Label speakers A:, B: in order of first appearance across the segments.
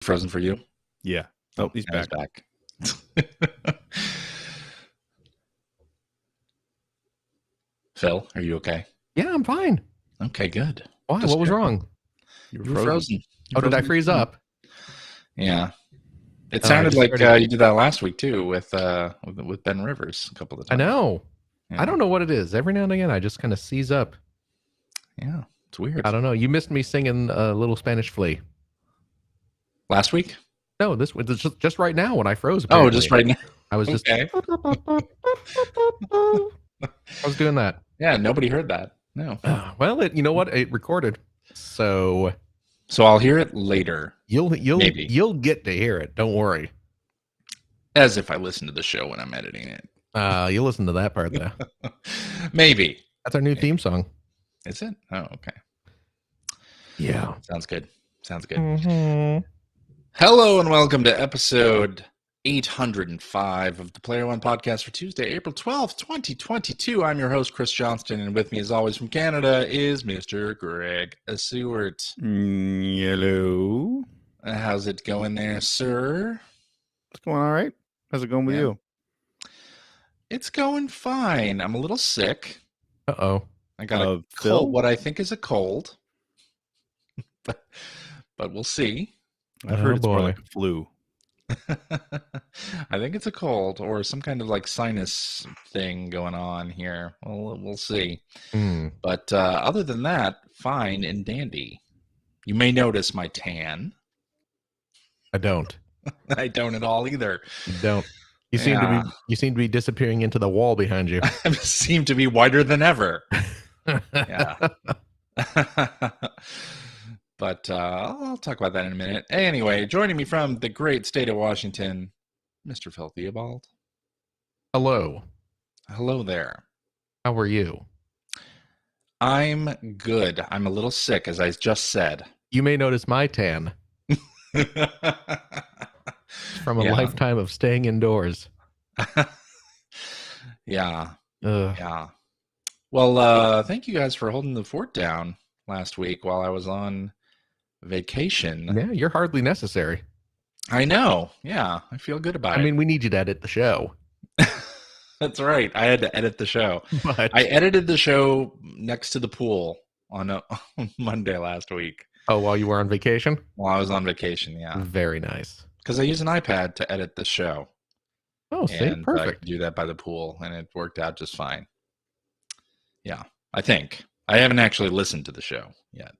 A: Frozen for you?
B: Yeah. Oh, he's back.
A: Phil, are you okay?
C: Yeah, I'm fine.
A: Okay, good.
C: Why? What was wrong?
A: You were frozen.
C: Oh, did I freeze up?
A: Yeah. It sounded like you did that last week too with Ben Rivers a couple of times.
C: I know.
A: Yeah.
C: I don't know what it is. Every now and again, I just kind of seize up.
A: Yeah, it's weird.
C: I don't know. You missed me singing Little Spanish Flea.
A: Last week?
C: No, this was just right now when I froze. Apparently.
A: Oh, just right now.
C: I was just.
A: Okay.
C: I was doing that.
A: Yeah, nobody heard that. No.
C: Well, you know what? It recorded, so
A: I'll hear it later.
C: You'll get to hear it. Don't worry.
A: As if I listen to the show when I'm editing it.
C: You'll listen to that part though.
A: Maybe.
C: That's our new theme song.
A: Is it? Oh, okay.
C: Yeah.
A: Sounds good.
C: Mm-hmm.
A: Hello and welcome to episode 805 of the Player One podcast for Tuesday, April 12th, 2022. I'm your host, Chris Johnston, and with me as always from Canada is Mr. Greg Seward.
B: Hello.
A: How's it going there, sir?
B: It's going all right. How's it going with you?
A: It's going fine. I'm a little sick.
C: Uh-oh.
A: I got a cold, what I think is a cold. but we'll see.
B: I've heard it's more like a flu.
A: I think it's a cold or some kind of like sinus thing going on here. We'll see. But other than that, fine and dandy. You may notice my tan.
C: I don't.
A: I don't at all either.
C: You don't. You seem to be disappearing into the wall behind you.
A: I seem to be whiter than ever. Yeah. But I'll talk about that in a minute. Anyway, joining me from the great state of Washington, Mr. Phil Theobald.
C: Hello.
A: Hello there.
C: How are you?
A: I'm good. I'm a little sick, as I just said.
C: You may notice my tan. From a lifetime of staying indoors.
A: Yeah. Yeah. Well, thank you guys for holding the fort down last week while I was on vacation.
C: Yeah, you're hardly necessary.
A: I know. Yeah, I feel good about it.
C: I mean, we need you to edit the show.
A: That's right. I had to edit the show.
C: But
A: I edited the show next to the pool on Monday last week.
C: Oh, while you were on vacation?
A: While I was on vacation, yeah.
C: Very nice.
A: Because I use an iPad to edit the show.
C: Oh, see, perfect.
A: I could do that by the pool, and it worked out just fine. Yeah, I think. I haven't actually listened to the show yet.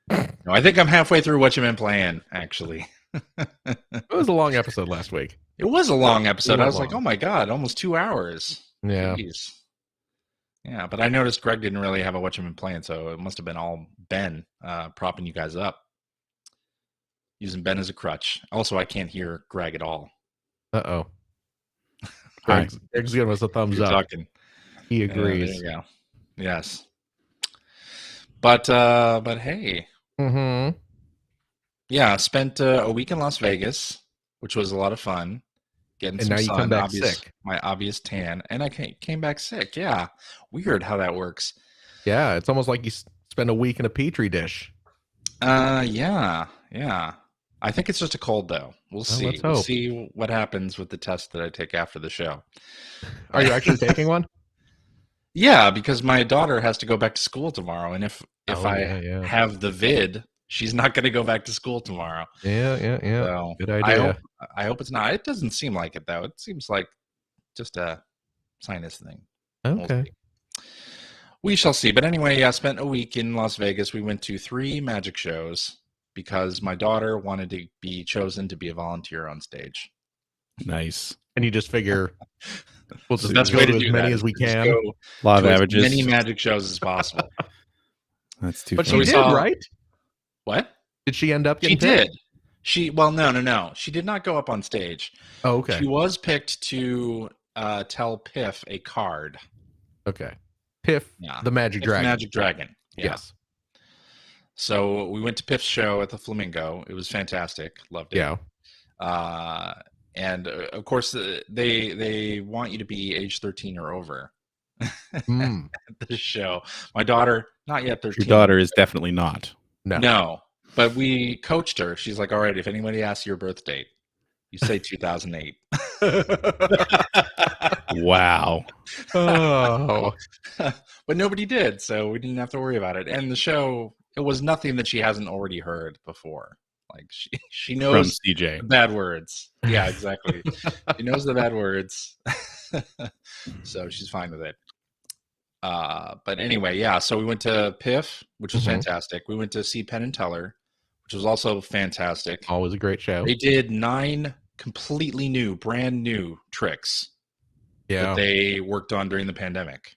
A: No, I think I'm halfway through What You've Been Playing, actually.
C: It was a long episode last week.
A: It was a long episode. I was like, oh my God, almost 2 hours.
C: Yeah.
A: Jeez. Yeah, but I noticed Greg didn't really have a What You've Been Playing, so it must have been all Ben propping you guys up. Using Ben as a crutch. Also, I can't hear Greg at all.
C: Uh-oh. Greg's giving us a thumbs up.
A: Talking.
C: He agrees.
A: There you go. Yes. But hey.
C: Mm-hmm.
A: Yeah, spent a week in Las Vegas, which was a lot of fun. Getting
C: and
A: some
C: now you
A: sun,
C: come back sick.
A: My obvious tan. And I came back sick. Yeah. Weird how that works.
C: Yeah, it's almost like you spend a week in a petri dish.
A: Yeah. I think it's just a cold, though. We'll see.
C: Let's
A: We'll
C: hope.
A: see what happens with the test that I take after the show.
C: Are you actually taking one?
A: Yeah, because my daughter has to go back to school tomorrow, and if
C: I
A: have the vid, she's not going to go back to school tomorrow.
C: Yeah.
A: So
C: good idea.
A: I hope it's not. It doesn't seem like it, though. It seems like just a sinus thing.
C: Okay.
A: We shall see. But anyway, I spent a week in Las Vegas. We went to 3 magic shows because my daughter wanted to be chosen to be a volunteer on stage.
B: Nice.
C: And you just figure we'll just
A: That's
C: go
A: way
C: to
A: to
C: as
A: do
C: many
A: that.
C: as we
A: Just
C: can.
A: go
B: A lot of
A: to
B: averages.
A: as many magic shows as possible.
B: That's too
C: But
B: funny.
C: she did, right?
A: What?
C: Did she end up
A: She
C: getting picked?
A: did. No. She did not go up on stage.
C: Oh, okay.
A: She was picked to tell Piff a card.
C: Okay. Piff, the Magic Dragon.
A: Magic Dragon. Yeah.
C: Yes.
A: So we went to Piff's show at the Flamingo. It was fantastic. Loved it.
C: Yeah.
A: And of course, they want you to be age 13 or over at the show. My daughter, not yet 13.
B: Your daughter is definitely not.
A: No. But we coached her. She's like, all right, if anybody asks your birth date, you say 2008.
B: Wow.
C: Oh,
A: But nobody did, so we didn't have to worry about it. And the show, it was nothing that she hasn't already heard before. Like she
B: From
A: knows
B: CJ.
A: the bad words. Yeah, exactly. She knows the bad words. So she's fine with it. But anyway, yeah, so we went to PIF, which was fantastic. We went to see Penn and Teller, which was also fantastic.
C: always a great show.
A: They did 9 completely new, brand new tricks that they worked on during the pandemic.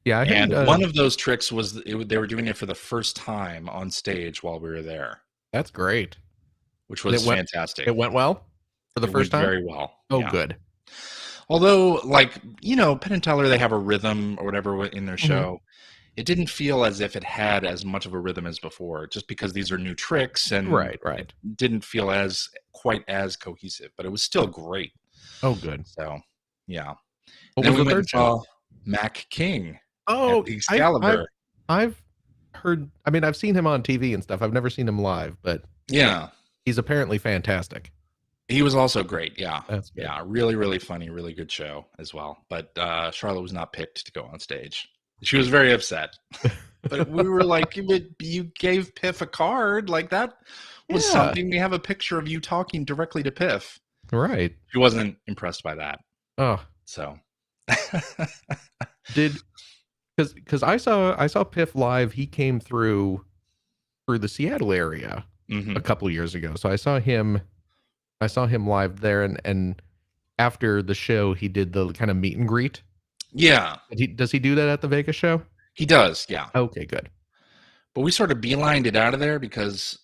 C: Yeah,
A: and one of those tricks was they were doing it for the first time on stage while we were there.
C: That's great.
A: Which was fantastic.
C: It went well for the first time?
A: Very well.
C: Oh, yeah. Good.
A: Although, like, Penn and Teller, they have a rhythm or whatever in their show. It didn't feel as if it had as much of a rhythm as before, just because these are new tricks and
C: right.
A: It didn't feel quite as cohesive, but it was still great.
C: Oh, good.
A: So, yeah.
C: What was the third show?
A: Mac King.
C: Oh,
A: Excalibur.
C: I've heard. I mean, I've seen him on TV and stuff. I've never seen him live, but
A: yeah,
C: he's apparently fantastic.
A: He was also great. Yeah,
C: that's good.
A: Yeah, really, really funny, really good show as well. But Charlotte was not picked to go on stage. She was very upset. But we were like, you gave Piff a card. Like, that was something. We have a picture of you talking directly to Piff.
C: Right.
A: She wasn't impressed by that.
C: Oh,
A: so
C: because I saw Piff live. He came through the Seattle area a couple years ago. So I saw him live there, and after the show, he did the kind of meet and greet.
A: Yeah.
C: Does he do that at the Vegas show?
A: He does, yeah.
C: Okay, good.
A: But we sort of beelined it out of there because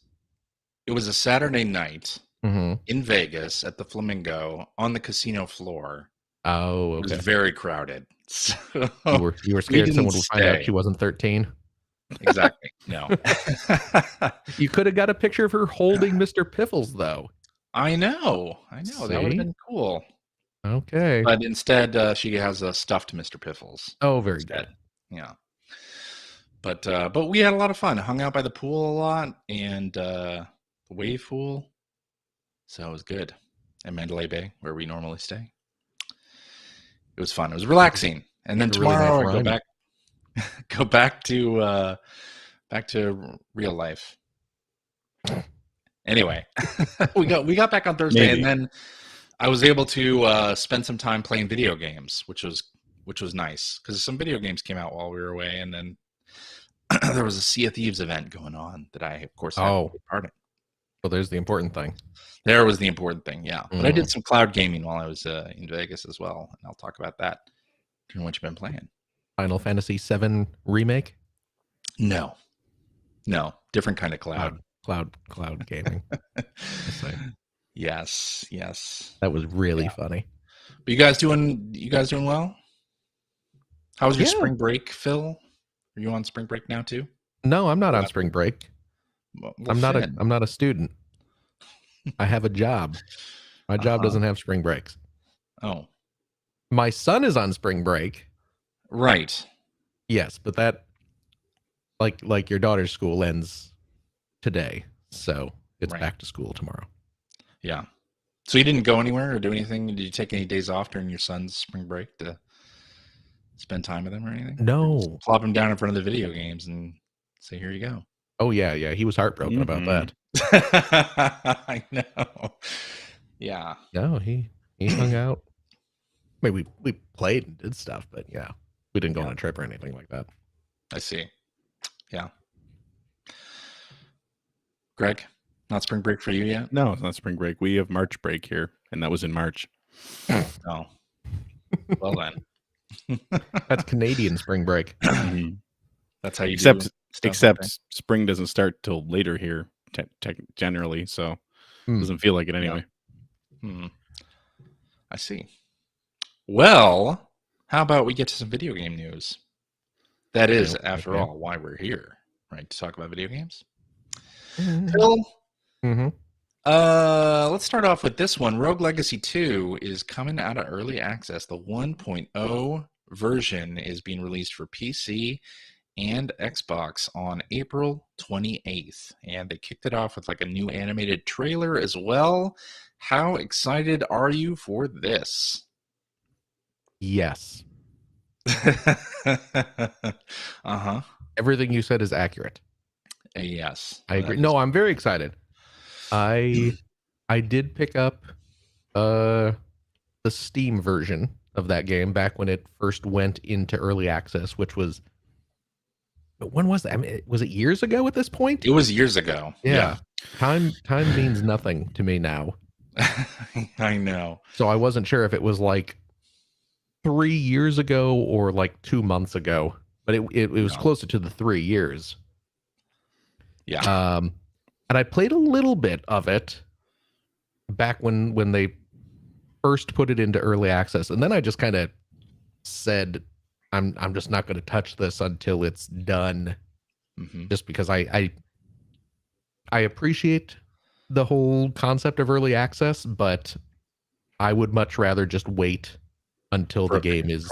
A: it was a Saturday night in Vegas at the Flamingo on the casino floor.
C: Oh, okay.
A: It was very crowded. So
C: you were scared someone would find out she wasn't 13?
A: Exactly. No.
C: You could have got a picture of her holding Mr. Piffles, though.
A: I know.
C: See?
A: That would have been cool.
C: Okay.
A: But instead, she has a stuffed Mr. Piffles.
C: Oh, very good.
A: Yeah. But we had a lot of fun. Hung out by the pool a lot and the wave pool. So it was good. At Mandalay Bay, where we normally stay. It was fun. It was relaxing. And then tomorrow I go back to real life. Anyway, we got back on Thursday. Maybe. And then I was able to spend some time playing video games, which was nice because some video games came out while we were away, and then there was a Sea of Thieves event going on that I, of course, had to take part in.
C: Well, there's the important thing.
A: There was the important thing, yeah. But I did some cloud gaming while I was in Vegas as well, and I'll talk about that during what you've been playing.
C: Final Fantasy VII Remake?
A: No, different kind of cloud.
C: Cloud gaming.
A: Yes.
C: That was really funny.
A: But you guys doing well? How was your spring break, Phil? Are you on spring break now too?
C: No, I'm not on spring break.
A: Well,
C: I'm not a student. I have a job. My job doesn't have spring breaks.
A: Oh.
C: My son is on spring break.
A: Right.
C: Yes, but that like your daughter's school ends today. So it's back to school tomorrow.
A: Yeah. So you didn't go anywhere or do anything? Did you take any days off during your son's spring break to spend time with him or anything?
C: No.
A: Just plop him down in front of the video games and say, here you go.
C: Oh, yeah. He was heartbroken about that.
A: I know. Yeah.
C: No, he hung out. I mean, we played and did stuff, but yeah, we didn't go on a trip or anything like that.
A: I see. Yeah. Greg, not spring break for you yet?
B: No, it's not spring break. We have March break here, and that was in March.
A: Oh. Well then.
C: That's Canadian spring break.
A: That's how you
B: Except spring doesn't start till later here, generally, so it doesn't feel like it anyway.
A: Yeah. I see. Well, how about we get to some video game news? That is, after all, why we're here, right? To talk about video games. Phil, let's start off with this one. Rogue Legacy 2 is coming out of early access. The 1.0 version is being released for PC and Xbox on April 28th. And they kicked it off with like a new animated trailer as well. How excited are you for this?
C: Yes.
A: Uh-huh.
C: Everything you said is accurate.
A: Yes.
C: I agree. No, I'm very excited. I did pick up the Steam version of that game back when it first went into early access, which was, when was that? I mean, was it years ago at this point?
A: It was years ago.
C: Yeah. Time means nothing to me now.
A: I know.
C: So I wasn't sure if it was like 3 years ago or like 2 months ago, but it was closer to the 3 years.
A: Yeah.
C: And I played a little bit of it back when they first put it into early access, and then I just kind of said, I'm just not going to touch this until it's done, just because I appreciate the whole concept of early access, but I would much rather just wait until the game is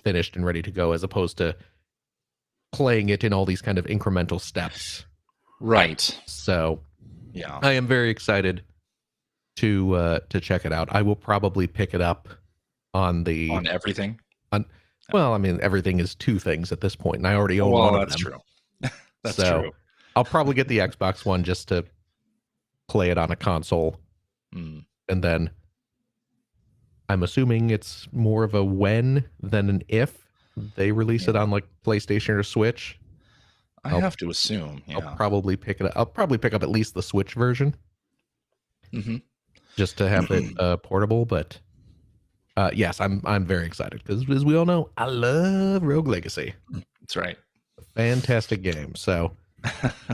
C: finished and ready to go, as opposed to playing it in all these kind of incremental steps.
A: Right.
C: So,
A: yeah,
C: I am very excited to check it out. I will probably pick it up on
A: everything.
C: Well, I mean, everything is 2 things at this point, and I already own one of them.
A: That's true. That's
C: true. I'll probably get the Xbox One just to play it on a console, and then I'm assuming it's more of a when than an if they release it on like PlayStation or Switch.
A: I have to assume. Yeah.
C: I'll probably pick it up. I'll probably pick up at least the Switch version, just to have it portable. But yes, I'm very excited because, as we all know, I love Rogue Legacy.
A: That's right.
C: Fantastic game. So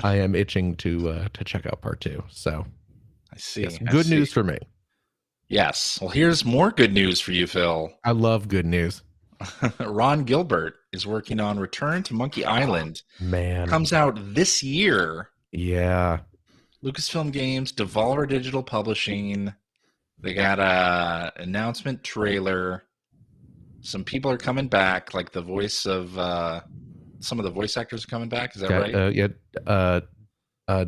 C: I am itching to check out part 2. So
A: I see.
C: Yes, good news for me.
A: Yes. Well, here's more good news for you, Phil.
C: I love good news.
A: Ron Gilbert is working on Return to Monkey Island.
C: Man.
A: Comes out this year.
C: Yeah.
A: Lucasfilm Games, Devolver Digital Publishing. They got a announcement trailer. Some people are coming back, like the voice of some of the voice actors are coming back. Is that right?
C: Yeah.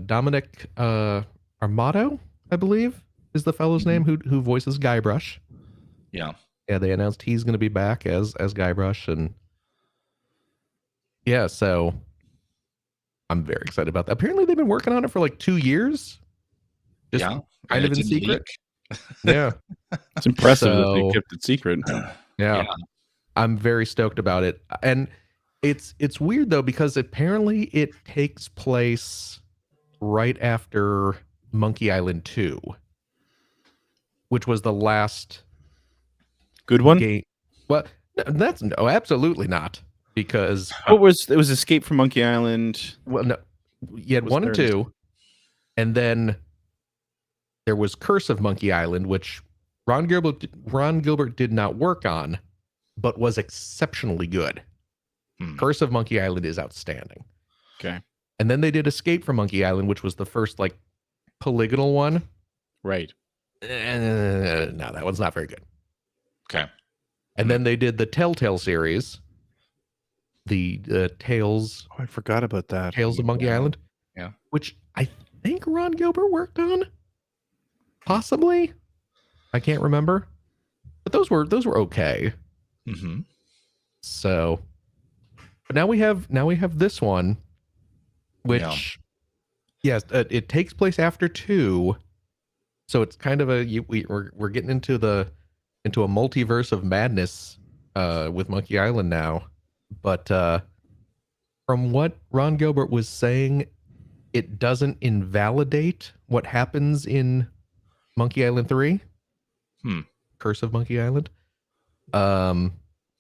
C: Dominic Armato, I believe, is the fellow's name who voices Guybrush.
A: Yeah.
C: Yeah, they announced he's going to be back as Guybrush, and yeah, so I'm very excited about that. Apparently, they've been working on it for like 2 years, just kind of in secret. Yeah,
B: it's impressive that they kept it secret.
C: Yeah, I'm very stoked about it, and it's weird though because apparently it takes place right after Monkey Island 2, which was the last
B: good one
C: game. Well, that's no, absolutely not, because
B: it was Escape from Monkey Island.
C: Well, no, you had 1 and 2, and then there was Curse of Monkey Island, which Ron Gilbert did not work on, but was exceptionally good. Curse of Monkey Island is outstanding.
B: Okay,
C: and then they did Escape from Monkey Island, which was the first like polygonal one.
B: Right.
C: No, that one's not very good.
A: Okay.
C: And then they did the Telltale series, the Tales.
B: Oh, I forgot about that.
C: Tales of Monkey Island.
A: Yeah.
C: Which I think Ron Gilbert worked on. Possibly. I can't remember. But those were okay. So, but now we have this one, which yes, it takes place after 2. So it's kind of we're getting into a multiverse of madness with Monkey Island now. But from what Ron Gilbert was saying, it doesn't invalidate what happens in Monkey Island 3. Curse of Monkey Island.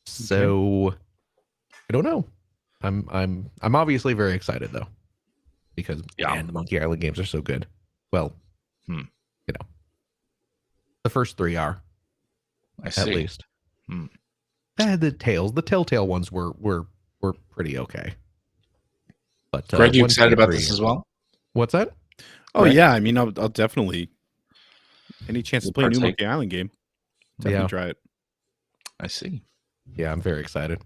C: So I don't know. I'm obviously very excited though, because man, the Monkey Island games are so good. Well, you know, the first 3 are.
A: I see.
C: At least. The Telltale ones were pretty okay. But
A: Greg, you excited about this as well?
C: What's that?
B: Oh yeah, I mean, I'll definitely any chance to play a new Monkey Island game. Definitely try it.
A: I see.
C: Yeah, I'm very excited.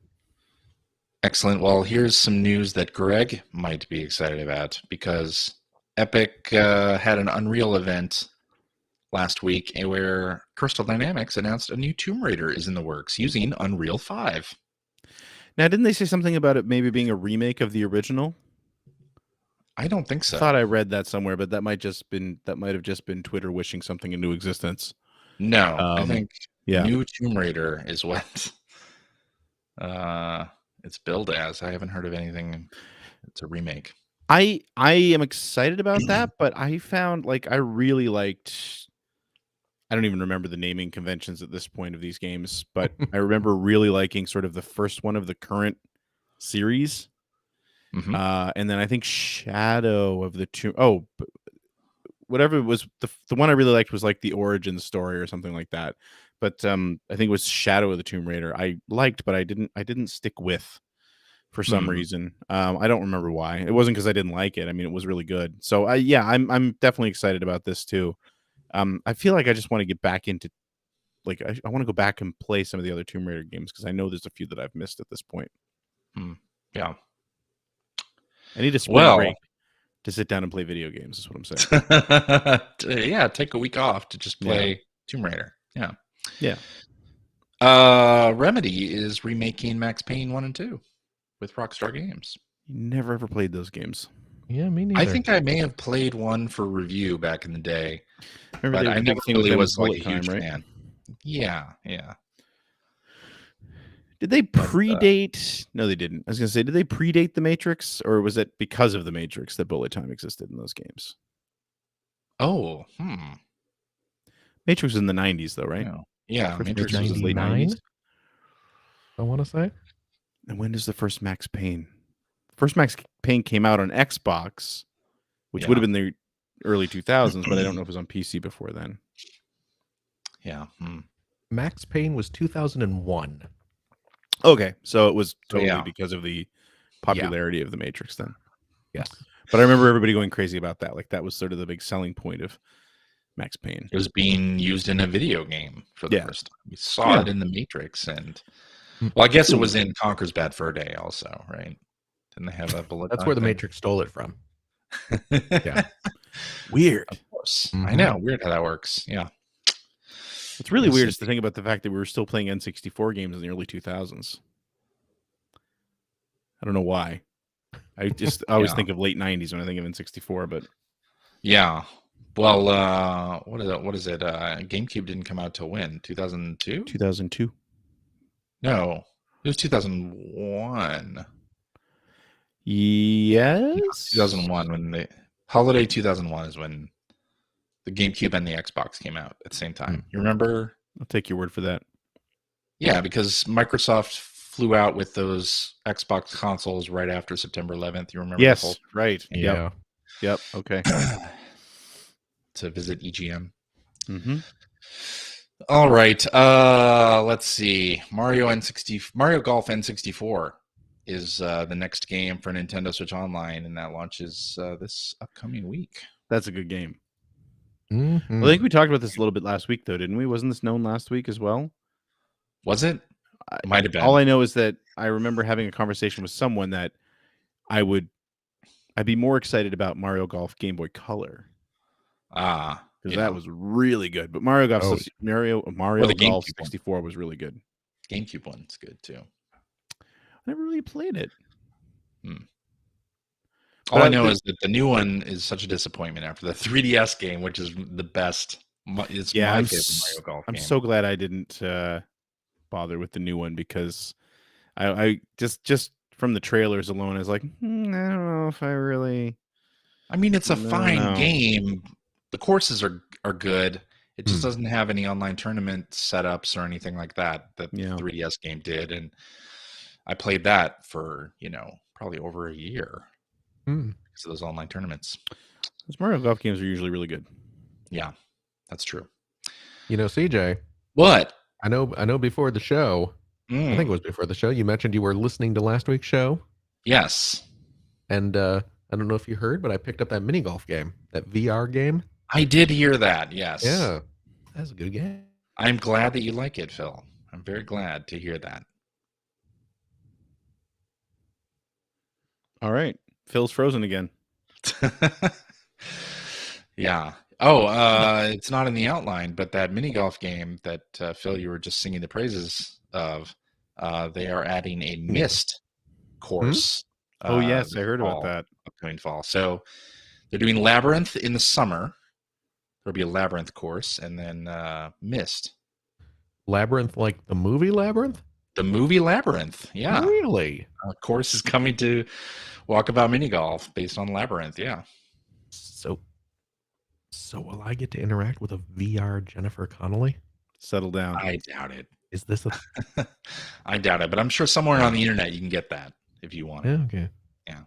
A: Excellent. Well, here's some news that Greg might be excited about because Epic had an Unreal event last week where Crystal Dynamics announced a new Tomb Raider is in the works using Unreal 5.
B: Now, didn't they say something about it maybe being a remake of the original?
A: I don't think so.
B: I thought I read that somewhere, but that might have just been Twitter wishing something into existence.
A: No, I think new Tomb Raider is what it's billed as. I haven't heard of anything. It's a remake.
B: I am excited about that, but I found I really liked. I don't even remember the naming conventions at this point of these games, but I remember really liking sort of the first one of the current series.
A: Mm-hmm.
B: And then I think Shadow of the Tomb. Oh, whatever it was, the one I really liked was like the origin story or something like that. But I think it was Shadow of the Tomb Raider. I liked, but I didn't stick with for some reason. I don't remember why. It wasn't because I didn't like it. I mean, it was really good. So I'm definitely excited about this too. I feel like I just want to get back into I want to go back and play some of the other Tomb Raider games because I know there's a few that I've missed at this point.
A: Yeah.
B: I need a spring break to sit down and play video games is what I'm saying.
A: Yeah, take a week off to just play Tomb Raider. Yeah.
B: Yeah.
A: Remedy is remaking Max Payne 1 and 2 with Rockstar Games.
B: Never ever played those games.
C: Yeah, me neither.
A: I think I may have played one for review back in the day.
B: Remember
A: but I never really was like a huge fan. Yeah.
B: Did they predate? No, they didn't. I was going to say, did they predate The Matrix, or was it because of The Matrix that bullet time existed in those games?
A: Oh,
B: Matrix was in the 90s, though, right?
A: Yeah,
C: Matrix was in the late 90s. I want to say.
B: And when does the first Max Payne? First Max Payne came out on Xbox, which would have been the early 2000s, but I don't know if it was on PC before then.
A: Yeah.
C: Max Payne was 2001.
B: Okay, so it was totally because of the popularity of The Matrix then.
C: Yes.
B: But I remember everybody going crazy about that. Like, that was sort of the big selling point of Max Payne.
A: It was being used in a video game for the first time. We saw it in The Matrix, and well, I guess it was in Conker's Bad Fur Day also, right? Didn't they have a bullet?
C: That's where The Matrix stole it from.
A: Yeah.
B: Weird.
A: Of course. I know. Weird how that works. Yeah.
B: What's really weird is to think about the fact that we were still playing N64 games in the early 2000s. I don't know why. I just always think of late 90s when I think of N64, but
A: yeah. Well, what is it? GameCube didn't come out till when? 2002?
B: 2002.
A: No. It was 2001.
B: Yes.
A: 2001 when holiday 2001 is when the GameCube and the Xbox came out at the same time. You remember?
B: I'll take your word for that.
A: Yeah, because Microsoft flew out with those Xbox consoles right after September 11th. You remember?
B: Yes, right.
C: Yeah.
B: Yep. Okay.
A: To visit EGM.
B: Mm-hmm.
A: All right. Let's see. Mario Golf N64 is the next game for Nintendo Switch Online, and that launches this upcoming week.
B: That's a good game.
C: Mm-hmm.
B: Well, I think we talked about this a little bit last week, though, didn't we? Wasn't this known last week as well?
A: Was it? Might have been.
B: All I know is that I remember having a conversation with someone that I'd be more excited about Mario Golf Game Boy Color. Because that was really good. But Mario Golf Golf 64 was really good.
A: GameCube one's good too.
B: I never really played it.
A: All I know is that the new one is such a disappointment after the 3DS game, which is the best. It's my favorite Mario Golf game.
B: I'm so glad I didn't bother with the new one because I just from the trailers alone, I was like, I don't know if I really.
A: I mean, it's a fine game. The courses are good. It just doesn't have any online tournament setups or anything like that the 3DS game did, and I played that for probably over a year because of those online tournaments.
B: Those Mario Golf games are usually really good.
A: Yeah, that's true.
C: CJ.
A: What?
C: I know. Before the show, I think it was before the show. You mentioned you were listening to last week's show.
A: Yes.
C: And I don't know if you heard, but I picked up that mini golf game, that VR game.
A: I did hear that. Yes.
C: Yeah, that's a good game.
A: I'm glad that you like it, Phil. I'm very glad to hear that.
B: All right. Phil's frozen again.
A: Yeah. Oh, it's not in the outline, but that mini golf game that Phil, you were just singing the praises of, they are adding a mist course.
B: Oh, yes, I heard
A: fall,
B: about that.
A: upcoming fall. So they're doing Labyrinth in the summer. There'll be a Labyrinth course, and then Mist.
C: Labyrinth, like the movie Labyrinth?
A: The movie Labyrinth, yeah.
C: Really?
A: Course is coming to Walkabout Mini Golf based on Labyrinth, yeah.
C: So will I get to interact with a VR Jennifer Connelly?
B: Settle down.
A: I doubt it.
C: Is this a...
A: I doubt it, but I'm sure somewhere on the internet you can get that if you want it.
C: Okay.
A: Yeah.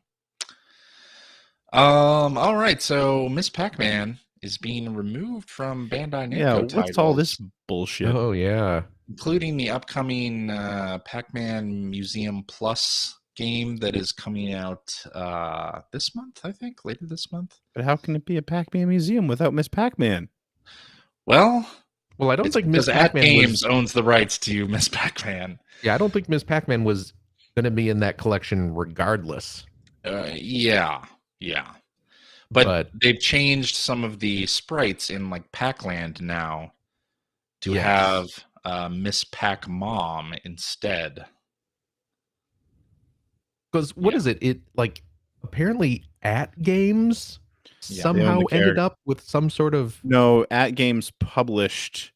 A: All right, so Miss Pac-Man is being removed from Bandai Namco titles.
B: What's all this bullshit?
C: Oh, yeah.
A: Including the upcoming Pac-Man Museum Plus game that is coming out this month, I think, later this month.
B: But how can it be a Pac-Man museum without Miss Pac-Man?
A: Well,
C: I don't think Miss
A: Pac-Man
C: Pac-Man
A: Games owns the rights to Miss Pac-Man.
C: Yeah, I don't think Miss Pac-Man was going to be in that collection regardless.
A: Yeah. But they've changed some of the sprites in like Pac-Land now to have Miss Pac Mom instead.
C: Because what is it? It like apparently At Games somehow ended up with some sort of...
B: No, At Games published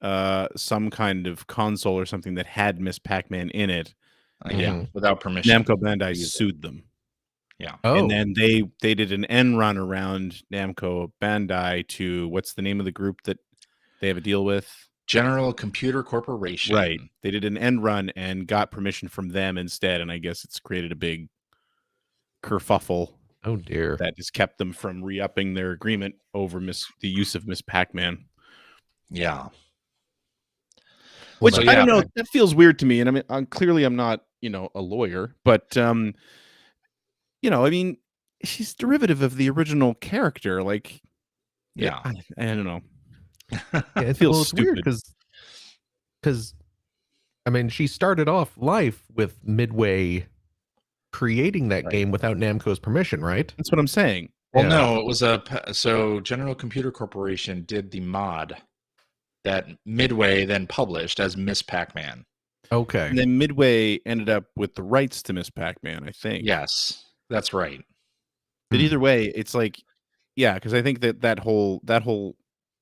B: some kind of console or something that had Miss Pac-Man in it.
A: Without permission.
B: Namco Bandai sued them.
A: Yeah.
B: And then they did an end run around Namco Bandai to, what's the name of the group that they have a deal with?
A: General Computer Corporation.
B: Right. They did an end run and got permission from them instead, and I guess it's created a big kerfuffle.
C: Oh dear.
B: That has kept them from re-upping their agreement over the use of Miss Pac-Man.
A: Yeah.
B: Which, I don't know, that feels weird to me. And I mean, clearly I'm not, a lawyer, but, I mean, she's derivative of the original character. Like, I don't know.
C: It feels stupid weird because, I mean, she started off life with Midway creating that game without Namco's permission, right?
B: That's what I'm saying.
A: Well, no, it was so General Computer Corporation did the mod that Midway then published as Miss Pac-Man.
B: Okay. And then Midway ended up with the rights to Miss Pac-Man, I think.
A: Yes, that's right.
B: But either way, it's like, because I think that whole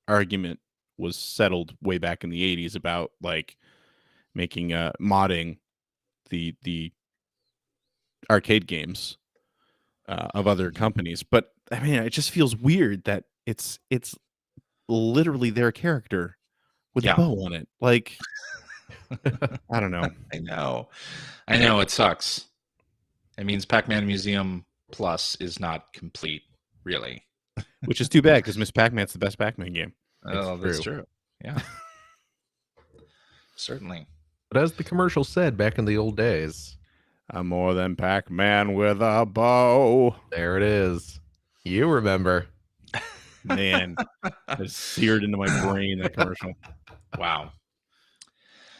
B: argument was settled way back in the 80s about like making modding the arcade games of other companies. But I mean, it just feels weird that it's literally their character with a bow on it. Like, I don't know.
A: I know it sucks. It means Pac-Man Museum Plus is not complete, really.
B: Which is too bad, because Miss Pac-Man's the best Pac-Man game.
A: Oh, that's true. Yeah. Certainly.
C: But as the commercial said back in the old days,
B: I'm more than Pac-Man with a bow.
C: There it is. You remember.
B: Man, it's seared into my brain, that commercial.
A: Wow.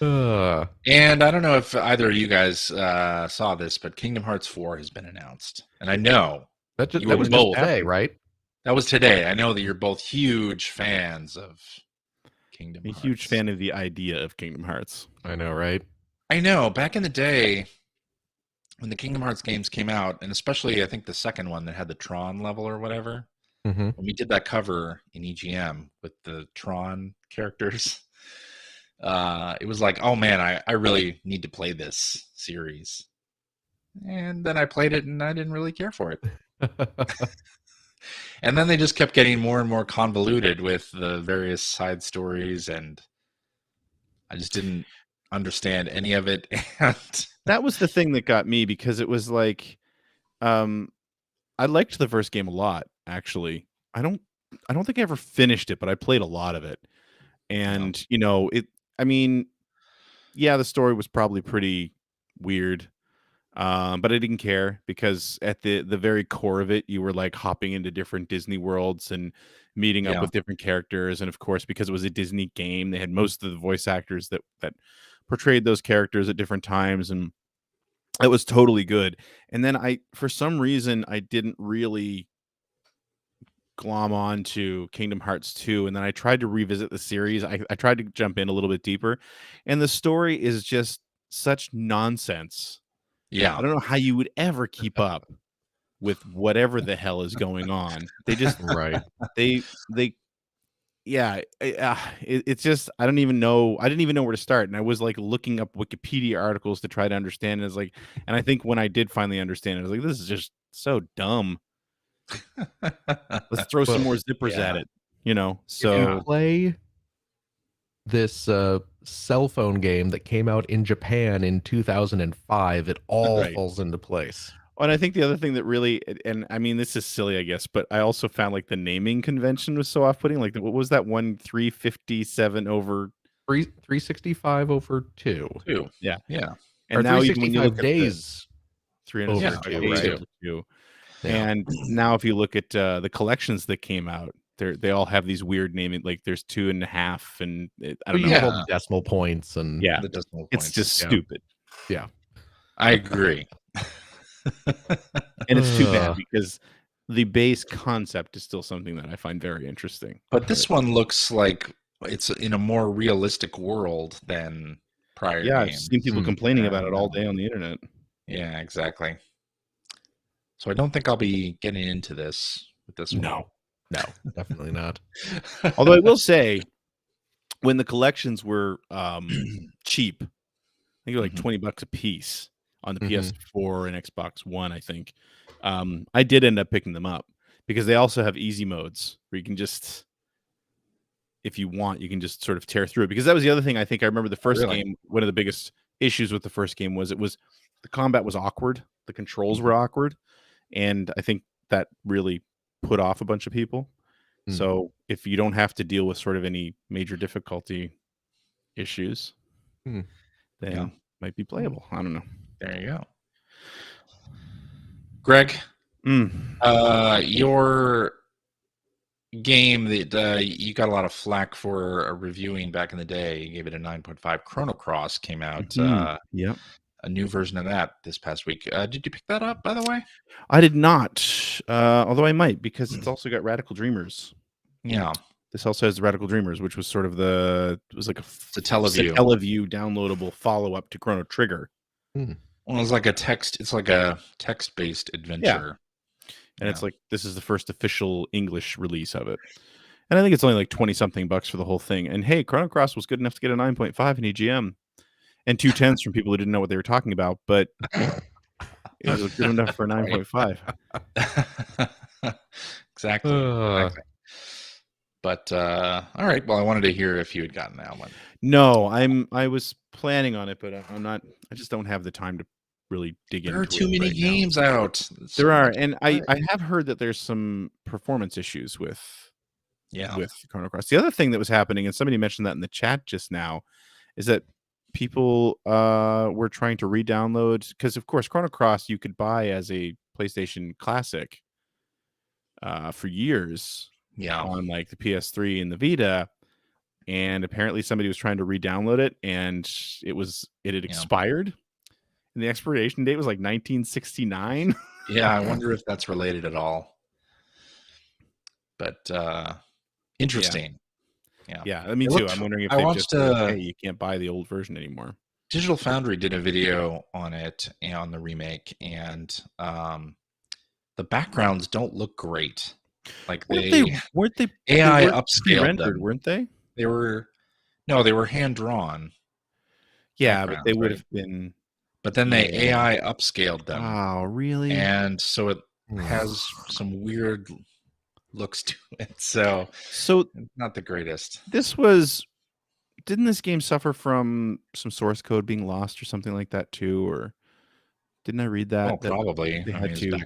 A: And I don't know if either of you guys saw this, but Kingdom Hearts 4 has been announced. And I know
C: that was both today, right?
A: That was today. I know that you're both huge fans of Kingdom Hearts.
B: A huge fan of the idea of Kingdom Hearts.
C: I know, right?
A: I know. Back in the day, when the Kingdom Hearts games came out, and especially I think the second one that had the Tron level or whatever, when we did that cover in EGM with the Tron characters, it was like, oh man, I really need to play this series. And then I played it and I didn't really care for it. And then they just kept getting more and more convoluted with the various side stories, and I just didn't understand any of it. And
B: that was the thing that got me, because it was like, I liked the first game a lot, actually. I don't think I ever finished it, but I played a lot of it. And, I mean, the story was probably pretty weird. But I didn't care, because at the very core of it, you were like hopping into different Disney worlds and meeting up with different characters. And of course, because it was a Disney game, they had most of the voice actors that portrayed those characters at different times. And It was totally good. And then for some reason, I didn't really glom on to Kingdom Hearts 2, and then I tried to revisit the series. I tried to jump in a little bit deeper, and the story is just such nonsense.
A: Yeah.
B: I don't know how you would ever keep up with whatever the hell is going on. They just
C: Right.
B: It's just I didn't even know where to start, and I was like looking up Wikipedia articles to try to understand. And I think when I did finally understand it, I was like, this is just so dumb. Let's throw some more zippers at it, So
C: play this cell phone game that came out in Japan in 2005. It all falls into place.
B: And I think the other thing that really, and I mean, this is silly, I guess, but I also found like the naming convention was so off-putting. Like, what was that one? 357 over
C: 365 over 2.
B: Yeah.
C: And or now even when you look days,
B: 365 days over 2. Yeah. And now if you look at the collections that came out, they all have these weird naming. Like there's 2.5, and I don't know,
C: all the decimal points, and
B: the decimal points. It's just stupid.
C: Yeah,
A: I agree.
B: And it's too bad because the base concept is still something that I find very interesting.
A: But this one looks like it's in a more realistic world than prior games.
B: I've seen people complaining about it all day on the internet.
A: Yeah, exactly. So I don't think I'll be getting into this with this one.
C: No, definitely not.
B: Although I will say, when the collections were cheap, I think they were like $20 a piece on the PS4 and Xbox One, I think. I did end up picking them up because they also have easy modes where you can just, if you want, you can just sort of tear through it. Because that was the other thing I think I remember the first game. One of the biggest issues with the first game was the combat was awkward. The controls were awkward. And I think that really put off a bunch of people. So if you don't have to deal with sort of any major difficulty issues, then it might be playable. I don't know.
A: There you go. Greg, your game that you got a lot of flack for reviewing back in the day, you gave it a 9.5. Chrono Cross came out. A new version of that this past week. Did you pick that up, by the way?
B: I did not, although I might, because it's also got Radical Dreamers.
A: Yeah.
B: This also has Radical Dreamers, which was sort of a
A: Teleview
B: downloadable follow-up to Chrono Trigger.
A: Well, it's like a text-based adventure.
B: Yeah. And it's like, this is the first official English release of it. And I think it's only like 20-something bucks for the whole thing. And hey, Chrono Cross was good enough to get a 9.5 in EGM. And 2 10s from people who didn't know what they were talking about, but it was good enough for 9.5.
A: Exactly. But all right. Well, I wanted to hear if you had gotten that one.
B: No, I was planning on it, but I'm not. I just don't have the time to really dig into it.
A: There are too many games out.
B: There are, and I have heard that there's some performance issues with Chrono Cross. The other thing that was happening, and somebody mentioned that in the chat just now, is that people were trying to re-download, because of course Chrono Cross you could buy as a PlayStation Classic for years on like the PS3 and the Vita, and apparently somebody was trying to re-download it, and it had expired, and the expiration date was like 1969.
A: I wonder if that's related at all, but interesting.
B: Yeah, me too. I'm wondering if they just hey, you can't buy the old version anymore.
A: Digital Foundry did a video on it and on the remake, and the backgrounds don't look great. Like
B: weren't they
A: AI upscaled them,
B: weren't they?
A: They were hand drawn.
B: Yeah, but they would have been.
A: But then they AI upscaled them.
B: Oh, really?
A: And so it has some weird looks to it, so not the greatest.
B: Didn't this game suffer from some source code being lost or something like that too, or didn't I read that?
A: Well, probably
B: they had to.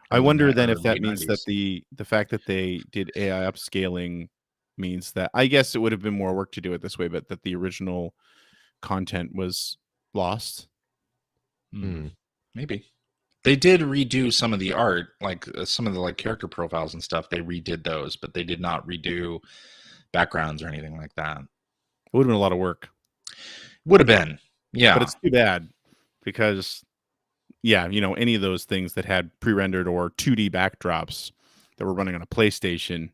B: I wonder then if that means that the fact that they did AI upscaling means that, I guess it would have been more work to do it this way, but that the original content was lost.
A: Maybe. They did redo some of the art, like some of the like character profiles and stuff. They redid those, but they did not redo backgrounds or anything like that.
B: It would have been a lot of work.
A: Would have been, yeah.
B: But it's too bad. because yeah, any of those things that had pre-rendered or 2D backdrops that were running on a PlayStation,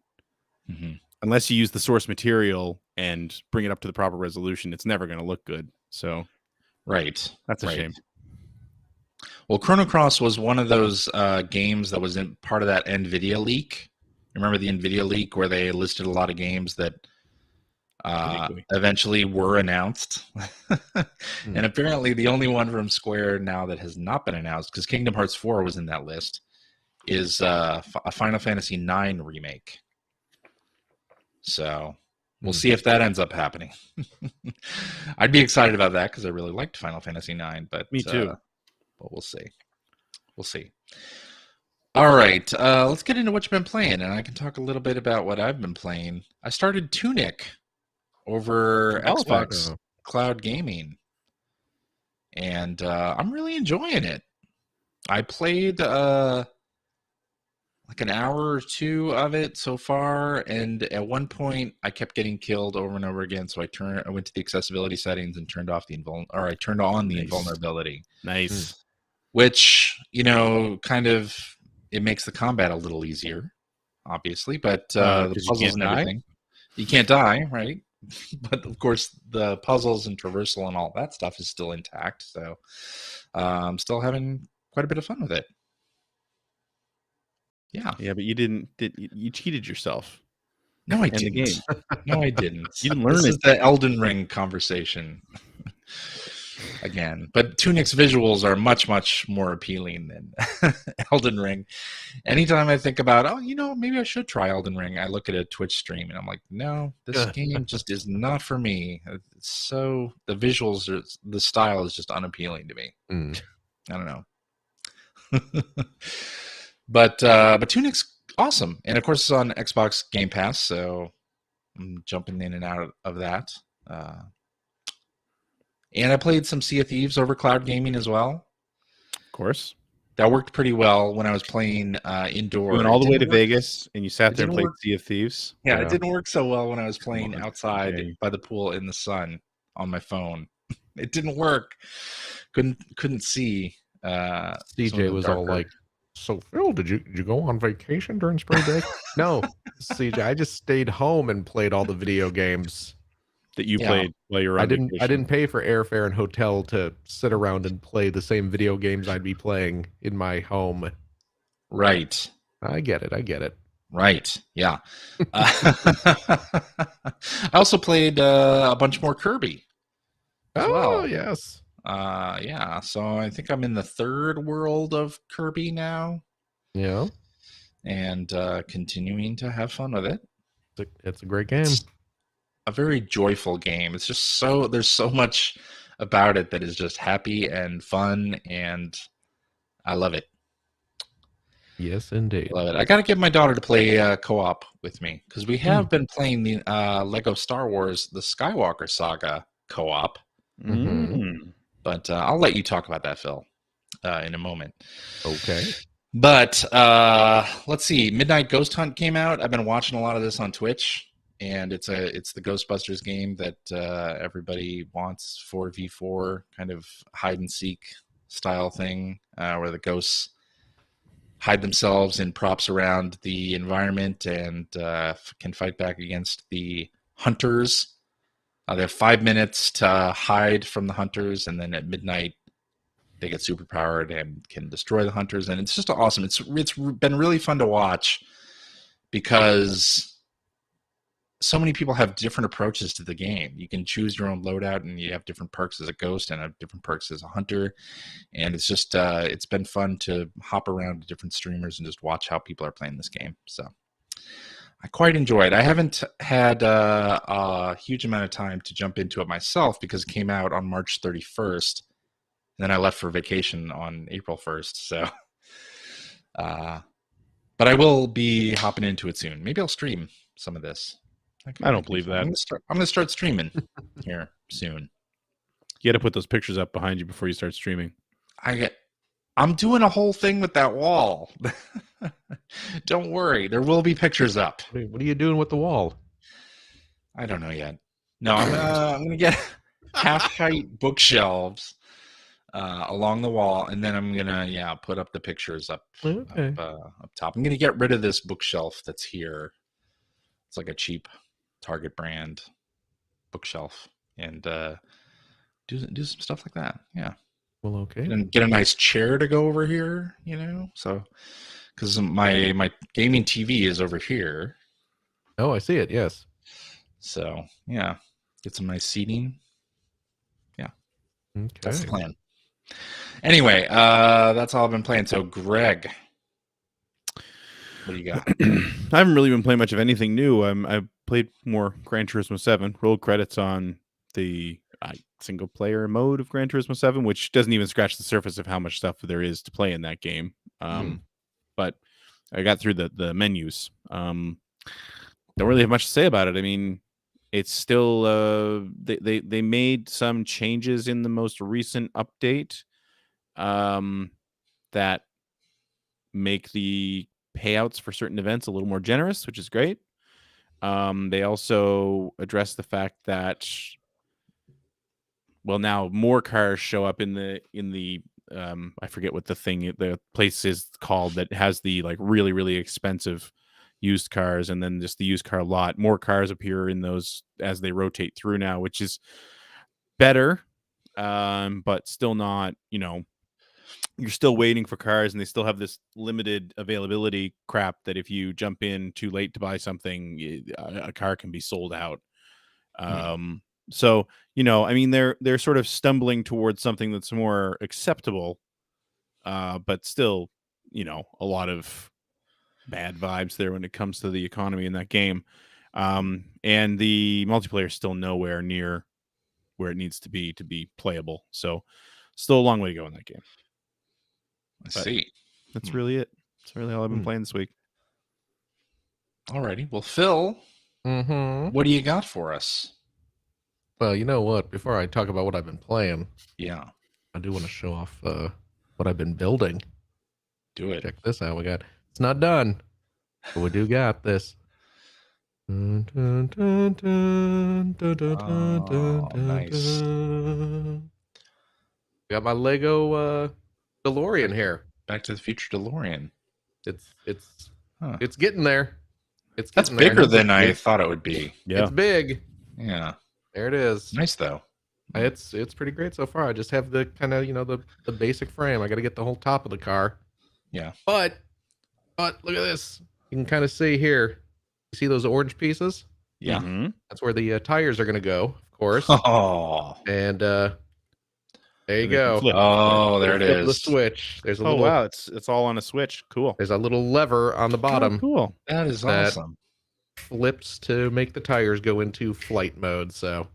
B: unless you use the source material and bring it up to the proper resolution, it's never going to look good. So,
A: right,
B: that's a shame.
A: Well, Chrono Cross was one of those games that was in part of that NVIDIA leak. Remember the NVIDIA leak where they listed a lot of games that eventually were announced? And apparently the only one from Square now that has not been announced, because Kingdom Hearts 4 was in that list, is a Final Fantasy IX remake. So we'll see if that ends up happening. I'd be excited about that because I really liked Final Fantasy IX, but
B: me too.
A: But we'll see. We'll see. All right, let's get into what you've been playing, and I can talk a little bit about what I've been playing. I started Tunic over Xbox Cloud Gaming, and I'm really enjoying it. I played like an hour or two of it so far, and at one point I kept getting killed over and over again. So I went to the accessibility settings and turned off the I turned on the invulnerability.
B: Nice.
A: Which, kind of it makes the combat a little easier, obviously, but the puzzles and everything. You can't die, right? But of course, the puzzles and traversal and all that stuff is still intact. So I'm still having quite a bit of fun with it. Yeah.
B: Yeah, but you cheated yourself.
A: No, I didn't. No, I didn't.
B: You didn't learn
A: this is the Elden Ring conversation again. But Tunic's visuals are much, much more appealing than Elden Ring. Anytime I think about, maybe I should try Elden Ring, I look at a Twitch stream and I'm like, no, this game just is not for me. It's so the visuals, the style is just unappealing to me. I don't know. But Tunic's awesome, and of course it's on Xbox Game Pass, so I'm jumping in and out of that. And I played some Sea of Thieves over cloud gaming as well.
B: Of course,
A: that worked pretty well when I was playing indoor.
B: You went all the way to Vegas, and you sat there and played Sea of Thieves.
A: Yeah, it didn't work so well when I was playing outside by the pool in the sun on my phone. It didn't work. Couldn't see.
C: CJ was all like, "So Phil, did you go on vacation during spring break?" No, CJ, I just stayed home and played all the video games
B: that you played while you were on vacation.
C: I didn't pay for airfare and hotel to sit around and play the same video games I'd be playing in my home.
A: Right.
C: I get it.
A: Right. Yeah. I also played a bunch more Kirby as well.
C: Yes.
A: Yeah. So I think I'm in the third world of Kirby now.
C: Yeah.
A: And continuing to have fun with it.
C: It's a great game.
A: It's a very joyful game. It's just there's so much about it that is just happy and fun, and I love it.
C: Yes, indeed.
A: Love it. I got to get my daughter to play co-op with me because we have been playing the Lego Star Wars, the Skywalker Saga co-op.
C: Mm-hmm.
A: But I'll let you talk about that, Phil, in a moment.
C: Okay.
A: But let's see. Midnight Ghost Hunt came out. I've been watching a lot of this on Twitch, and it's the Ghostbusters game that everybody wants, 4v4 kind of hide and seek style thing, where the ghosts hide themselves in props around the environment and can fight back against the hunters. They have 5 minutes to hide from the hunters, and then at midnight they get superpowered and can destroy the hunters. And it's just awesome. It's been really fun to watch because so many people have different approaches to the game. You can choose your own loadout, and you have different perks as a ghost and have different perks as a hunter. And it's just it's been fun to hop around to different streamers and just watch how people are playing this game. So I quite enjoy it. I haven't had a huge amount of time to jump into it myself because it came out on March 31st. And then I left for vacation on April 1st. So, but I will be hopping into it soon. Maybe I'll stream some of this.
B: I don't believe that.
A: I'm going to start streaming here soon.
B: You got to put those pictures up behind you before you start streaming.
A: I'm doing a whole thing with that wall. Don't worry. There will be pictures up.
C: What are you doing with the wall?
A: I don't know yet. No, I'm going to get half-height bookshelves along the wall, and then I'm gonna put up the pictures up top. I'm gonna get rid of this bookshelf that's here. It's like a cheap Target brand bookshelf, and do some stuff like that. Yeah.
C: Well, okay.
A: And get a nice chair to go over here, so because my gaming TV is over here.
C: Oh, I see it. Yes.
A: So yeah, get some nice seating. Yeah, that's the plan. Anyway, that's all I've been playing. So Greg, what do you got?
B: I haven't really been playing much of anything new. I've played more Gran Turismo 7. Rolled credits on the single player mode of Gran Turismo 7, which doesn't even scratch the surface of how much stuff there is to play in that game. But I got through the menus. Don't really have much to say about it. I mean, it's still they made some changes in the most recent update that make the payouts for certain events a little more generous, which is great. They also address the fact that now more cars show up in the I forget what the place is called that has the like really, really expensive used cars, and then just the used car lot. More cars appear in those as they rotate through now, which is better, but still not, you're still waiting for cars, and they still have this limited availability crap that if you jump in too late to buy something, a car can be sold out. So, I mean, they're sort of stumbling towards something that's more acceptable, but still, a lot of bad vibes there when it comes to the economy in that game. And the multiplayer is still nowhere near where it needs to be playable. So still a long way to go in that game.
A: I see.
B: That's really it. That's really all I've been playing this week.
A: Alrighty. Well, Phil, what do you got for us?
C: Well, you know what? Before I talk about what I've been playing,
A: I
C: do want to show off what I've been building.
A: Do it.
C: Check this out. It's not done, but we do got this.
A: Nice.
C: Got my Lego DeLorean here.
A: Back to the Future DeLorean.
C: It's getting there.
A: That's bigger than I thought it would be.
C: Yeah. It's big.
A: Yeah.
C: There it is.
A: Nice though.
C: It's pretty great so far. I just have the kind of, the basic frame. I got to get the whole top of the car.
A: Yeah.
C: But look at this. You can kind of see here. You see those orange pieces?
A: Yeah.
B: Mm-hmm.
C: That's where the tires are going to go, of course.
A: Oh.
C: And there you go.
A: Oh, there it is.
C: The switch. There's a little.
B: Wow, it's all on a switch. Cool.
C: There's a little lever on the bottom.
B: Oh, cool.
A: That is awesome.
C: Flips to make the tires go into flight mode. So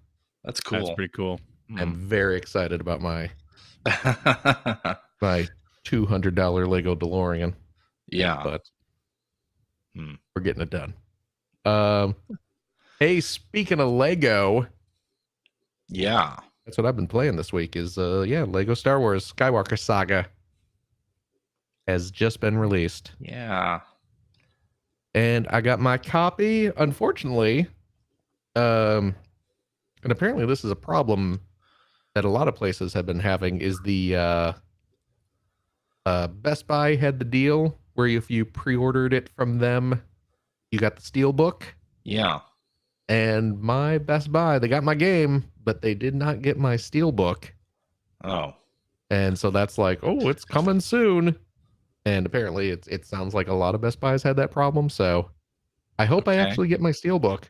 A: that's cool.
B: That's pretty cool.
C: I'm very excited about my my $200 Lego DeLorean.
A: Yeah,
C: but we're getting it done. Hey, speaking of Lego, that's what I've been playing this week. Is Lego Star Wars Skywalker Saga has just been released.
A: Yeah.
C: And I got my copy, unfortunately. And apparently this is a problem that a lot of places have been having, is the Best Buy had the deal where if you pre-ordered it from them, you got the Steelbook.
A: Yeah.
C: And my Best Buy, they got my game, but they did not get my Steelbook.
A: Oh.
C: And so that's like, oh, it's coming soon. And apparently it sounds like a lot of Best Buys had that problem. So I hope I actually get my Steelbook.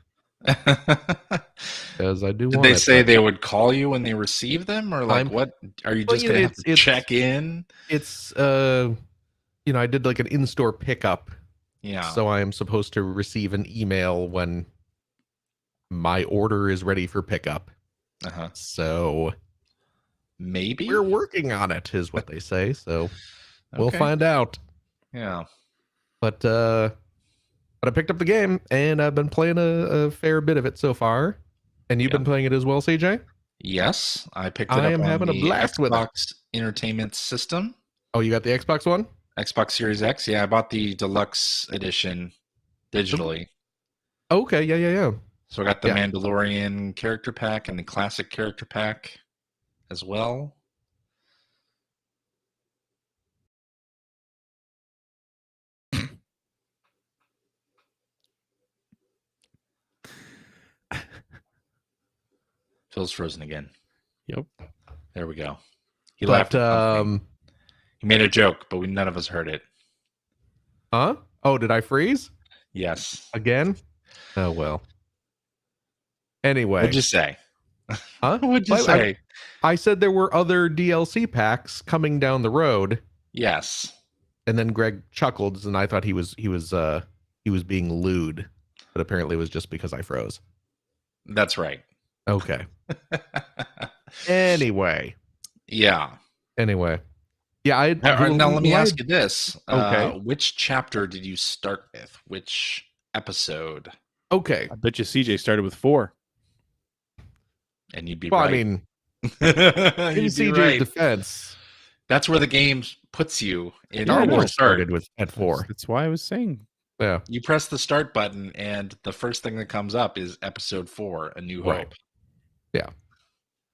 C: Because I do want it.
A: Did they say they would call you when they receive them? Or like, what? Are you just going to have to check in?
C: It's, I did like an in-store pickup.
A: Yeah.
C: So I am supposed to receive an email when my order is ready for pickup. So
A: maybe
C: we're working on it, is what they say. So we'll find out.
A: Yeah.
C: But I picked up the game and I've been playing a fair bit of it so far. And you've been playing it as well, CJ?
A: Yes, I picked it up.
C: I am having a blast with it.
A: Xbox Entertainment System.
C: Oh, you got the Xbox One?
A: Xbox Series X. Yeah, I bought the deluxe edition digitally.
C: Okay, yeah.
A: So I got the Mandalorian character pack and the classic character pack as well. Phil's frozen again.
B: Yep.
A: There we go. He
C: But
A: laughed. He made a joke, but none of us heard it.
C: huh? Oh, did I freeze
A: Yes.
C: again? Oh well. Anyway,
A: What'd you say?
C: huh?
A: What'd you say?
C: I said there were other DLC packs coming down the road.
A: Yes.
C: And then Greg chuckled, and I thought he was being lewd, but apparently it was just because I froze.
A: That's right.
C: Okay. Anyway.
A: Yeah.
C: Anyway. Yeah.
A: Now let me ask you this.
C: Okay.
A: Which chapter did you start with? Which episode?
C: Okay.
B: I bet you CJ started with 4.
A: And you'd be
C: Well,
A: right.
C: I mean, in CJ's
A: right.
C: defense,
A: that's where the game puts you. In
C: Star
A: the
C: Wars
A: start.
C: started at 4.
B: That's why I was saying.
C: Yeah.
A: You press the start button, and the first thing that comes up is episode 4, A New
C: Right.
A: Hope.
C: Yeah.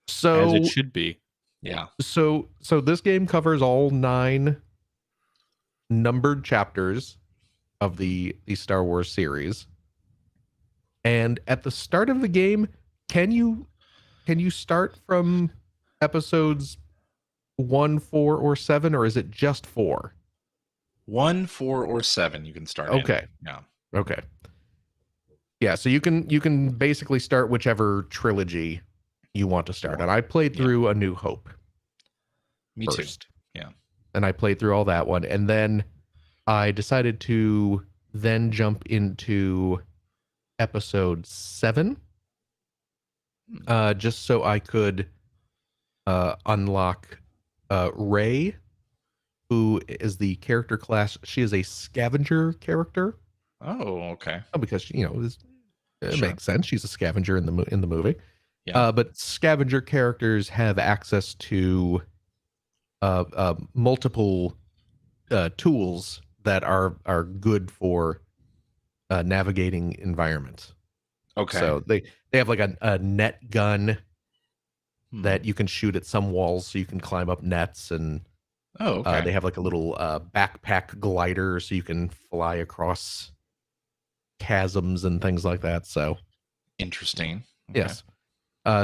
C: So
B: As it should be.
A: Yeah.
C: So this game covers all 9 numbered chapters of the Star Wars series. And at the start of the game, can you start from episodes 1, 4, or 7, or is it just 4?
A: 1, 4, or 7 you can start.
C: Okay.
A: Yeah.
C: Okay. Yeah, so you can basically start whichever trilogy you want to start. And I played through A New Hope.
A: Me
C: first.
A: too. Yeah.
C: And I played through all that one. And then I decided to then jump into episode 7. Just so I could unlock Rey, who is the character class. She is a scavenger character.
A: Oh, okay.
C: Oh, because it
A: Sure.
C: makes sense. She's a scavenger in the movie.
A: Yeah.
C: But scavenger characters have access to multiple tools that are good for navigating environments.
A: Okay.
C: So they have like a net gun that you can shoot at some walls, so you can climb up nets, and
A: okay.
C: they have like a little backpack glider, so you can fly across chasms and things like that. So
A: Interesting. Okay.
C: yes.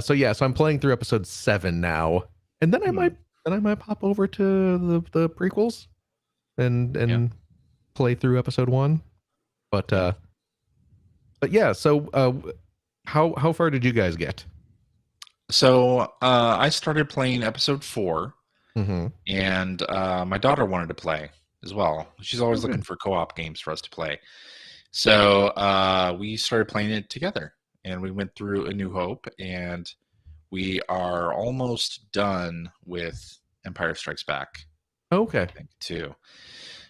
C: So I'm playing through episode 7 now, and then I might pop over to the prequels and play through episode 1. But yeah. So how far did you guys get?
A: So I started playing episode 4,
C: Mm-hmm.
A: and my daughter wanted to play as well. She's always looking for co-op games for us to play. So we started playing it together, and we went through A New Hope, and we are almost done with Empire Strikes Back.
C: Okay.
A: I think too.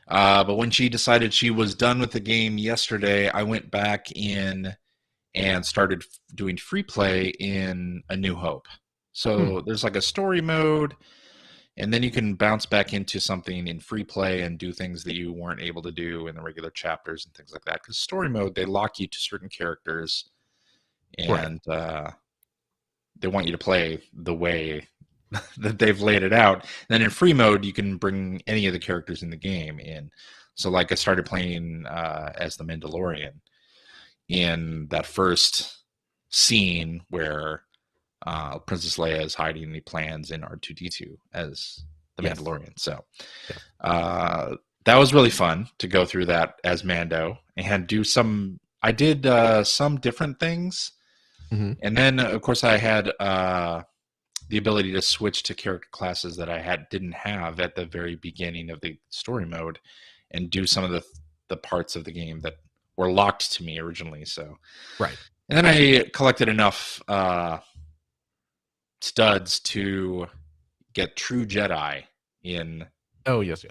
A: But when she decided she was done with the game yesterday, I went back in and started doing free play in A New Hope. So there's like a story mode, and then you can bounce back into something in free play and do things that you weren't able to do in the regular chapters and things like that. Because story mode, they lock you to certain characters, and they want you to play the way that they've laid it out. And then in free mode, you can bring any of the characters in the game in. So like I started playing as the Mandalorian in that first scene where Princess Leia is hiding the plans in R2-D2 as the Mandalorian. So that was really fun to go through that as Mando and do some. I did some different things, and then of course I had the ability to switch to character classes that I didn't have at the very beginning of the story mode, and do some of the parts of the game that were locked to me originally. So
C: right,
A: and then I collected enough studs to get True Jedi in.
C: Oh yes.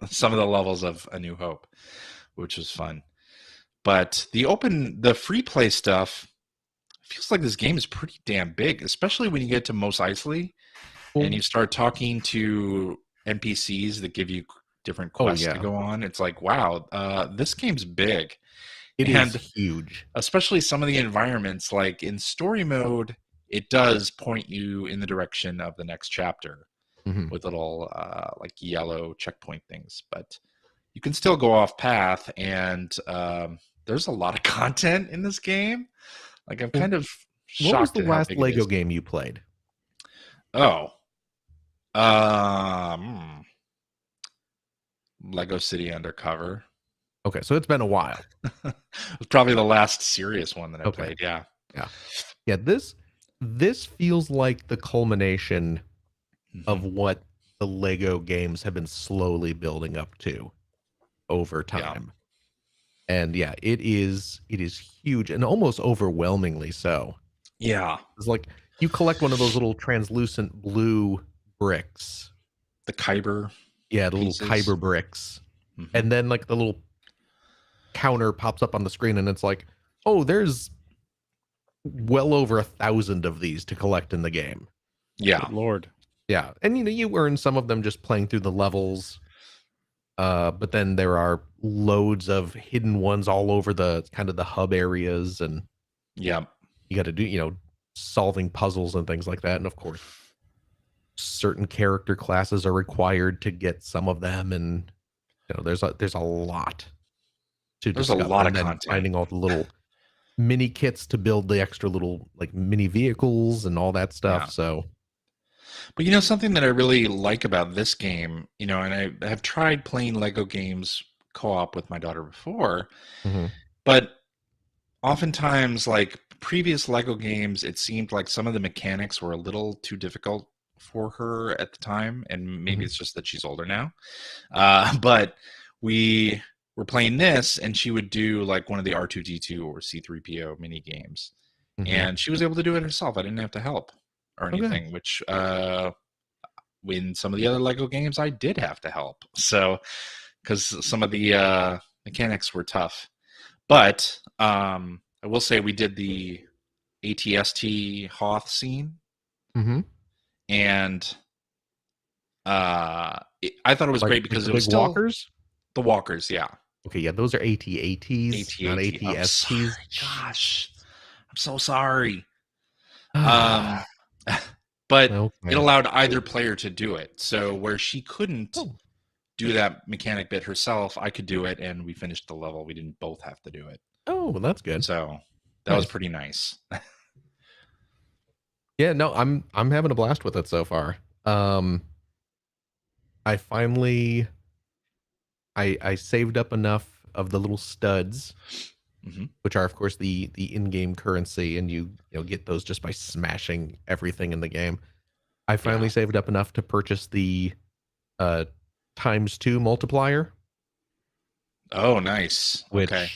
A: Some of the levels of A New Hope, which was fun. But the free play stuff feels like this game is pretty damn big, especially when you get to Mos Eisley and you start talking to NPCs that give you different quests to go on. It's like, wow, this game's big.
C: It is huge.
A: Especially some of the environments, like in story mode, it does point you in the direction of the next chapter with little like yellow checkpoint things. But you can still go off path, and there's a lot of content in this game. Like I'm kind of
C: What was
A: shocked
C: the
A: at how
C: last
A: big it
C: Lego
A: is.
C: game you played?
A: Oh, Lego City Undercover.
C: Okay, so it's been a while.
A: It was probably the last serious one that I
C: Okay.
A: played. Yeah.
C: Yeah, this feels like the culmination of what the Lego games have been slowly building up to over time. And yeah, it is huge and almost overwhelmingly so.
A: Yeah.
C: It's like you collect one of those little translucent blue bricks.
A: The Kyber.
C: Yeah, the
A: pieces.
C: little Kyber bricks.
A: Mhm.
C: And then like the little counter pops up on the screen and it's like, oh, there's well over 1,000 of these to collect in the game.
A: Yeah.
B: Good Lord.
C: Yeah. And you earn some of them just playing through the levels. But then there are loads of hidden ones all over the kind of the hub areas, and
A: Yeah.
C: you got to do, solving puzzles and things like that. And of course, certain character classes are required to get some of them, and there's a lot to
A: There's a
C: discover.
A: lot
C: and
A: of
C: then
A: content.
C: finding all the little mini kits to build the extra little like mini vehicles and all that stuff.
A: Yeah.
C: So,
A: But something that I really like about this game, and I have tried playing Lego games co-op with my daughter before, but oftentimes, like previous Lego games, it seemed like some of the mechanics were a little too difficult for her at the time, and maybe it's just that she's older now. But we were playing this, and she would do like one of the R2D2 or C3PO mini games, and she was able to do it herself. I didn't have to help or anything, which in some of the other Lego games, I did have to help. So, because some of the mechanics were tough. But I will say we did the ATST Hoth scene, and I thought it was great because
C: like
A: it was
C: big
A: still
C: walkers.
A: the walkers, yeah.
C: Okay, yeah, those are AT-ATs, not
A: AT-AT. I'm
C: ATSTs.
A: sorry. Gosh, I'm so sorry. But it allowed either player to do it. So where she couldn't do that mechanic bit herself, I could do it, and we finished the level. We didn't both have to do it.
C: Oh, well, that's good.
A: So that was pretty nice.
C: Yeah, no, I'm having a blast with it so far. I finally I saved up enough of the little studs, which are of course the in-game currency, and you get those just by smashing everything in the game. I finally saved up enough to purchase the ×2 multiplier.
A: Oh, nice.
C: Which,
A: okay.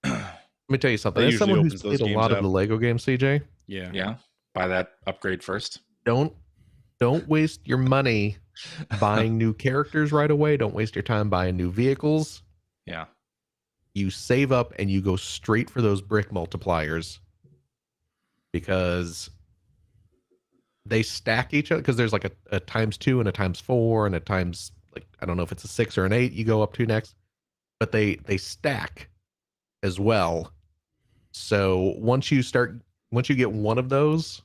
C: Let me tell you something.
B: That
C: As someone
B: usually
C: who's
B: opens those
C: played a
B: games
C: lot of
B: up.
C: the Lego games, CJ,
A: Yeah. Buy that upgrade first.
C: don't waste your money buying new characters right away. Don't waste your time buying new vehicles.
A: Yeah.
C: You save up and you go straight for those brick multipliers, because they stack each other. Because there's like a ×2 and a ×4 and a times, like, I don't know if it's a 6 or an 8 you go up to next, but they stack as well. So once you get one of those,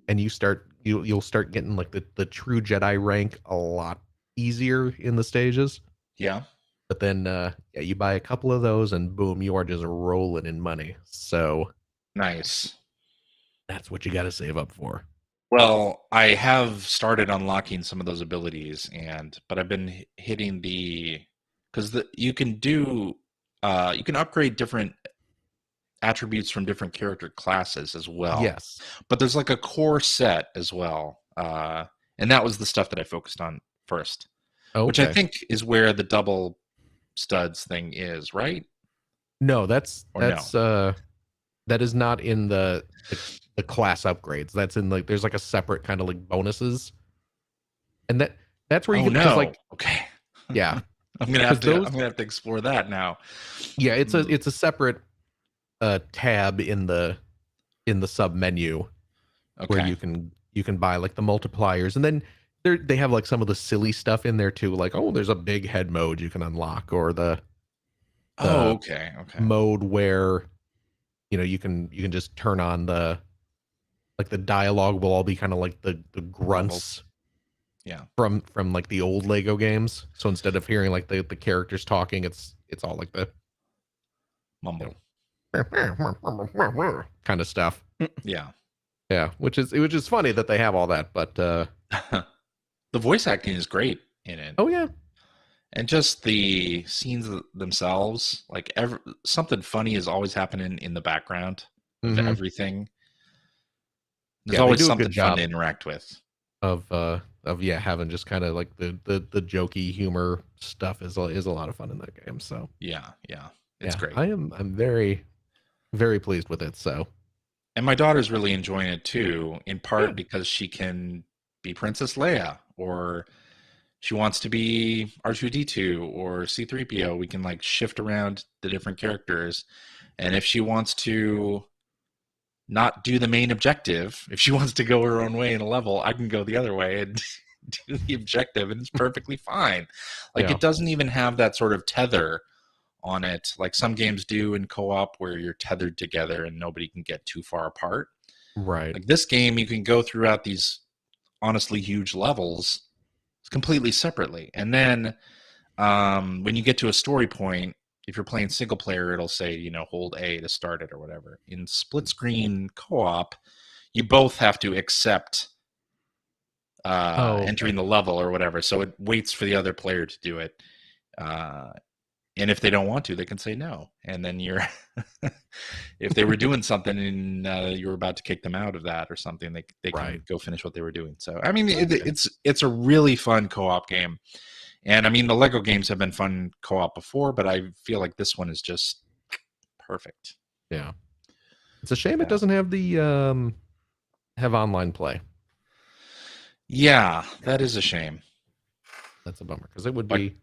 C: and you'll start getting like the true Jedi rank a lot easier in the stages.
A: Yeah.
C: But then you buy a couple of those and boom, you are just rolling in money. So
A: nice.
C: That's what you got to save up for.
A: Well, I have started unlocking some of those abilities, but I've been hitting because you can upgrade different attributes from different character classes as well.
C: Yes.
A: But there's like a core set as well. And that was the stuff that I focused on first.
C: Okay.
A: Which I think is where the double studs thing is, right?
C: No, that is not in the class upgrades. That's in like there's like a separate kind of like bonuses. And that's where you get like
A: okay.
C: Yeah.
A: I'm gonna have to explore that now.
C: Yeah, it's a separate tab in the sub menu where you can buy like the multipliers, and then they have like some of the silly stuff in there too, like there's a big head mode you can unlock, or the mode where you can just turn on the dialogue will all be kind of like the grunts from like the old Lego games. So instead of hearing like the characters talking, it's all like the
A: mumble.
C: kind of stuff.
A: Yeah.
C: Yeah, which is funny that they have all that, but
A: The voice acting is great in it.
C: oh yeah.
A: And just the scenes themselves, like something funny is always happening in the background of everything. There's always something fun to interact with.
C: Of having just kind of like the jokey humor stuff is a lot of fun in that game. So
A: yeah, it's great.
C: I'm very, very pleased with it. So,
A: and my daughter's really enjoying it too, in part because she can be Princess Leia, or she wants to be R2-D2 or C-3PO. We can like shift around the different characters. And if she wants to not do the main objective, if she wants to go her own way in a level, I can go the other way and do the objective, and it's perfectly fine. Like it doesn't even have that sort of tether on it, like some games do in co-op where you're tethered together and nobody can get too far apart.
C: Right.
A: Like this game, you can go throughout these honestly huge levels completely separately. And then when you get to a story point, if you're playing single player, it'll say, hold A to start it or whatever. In split screen co-op, you both have to accept entering the level or whatever. So it waits for the other player to do it. And if they don't want to, they can say no. And then you're, if they were doing something and you were about to kick them out of that or something, they can go finish what they were doing. So, I mean, it's a really fun co-op game. And I mean, the Lego games have been fun co-op before, but I feel like this one is just perfect.
C: Yeah. It's a shame it doesn't have the, have online play.
A: Yeah, that is a shame.
C: That's a bummer because it would be.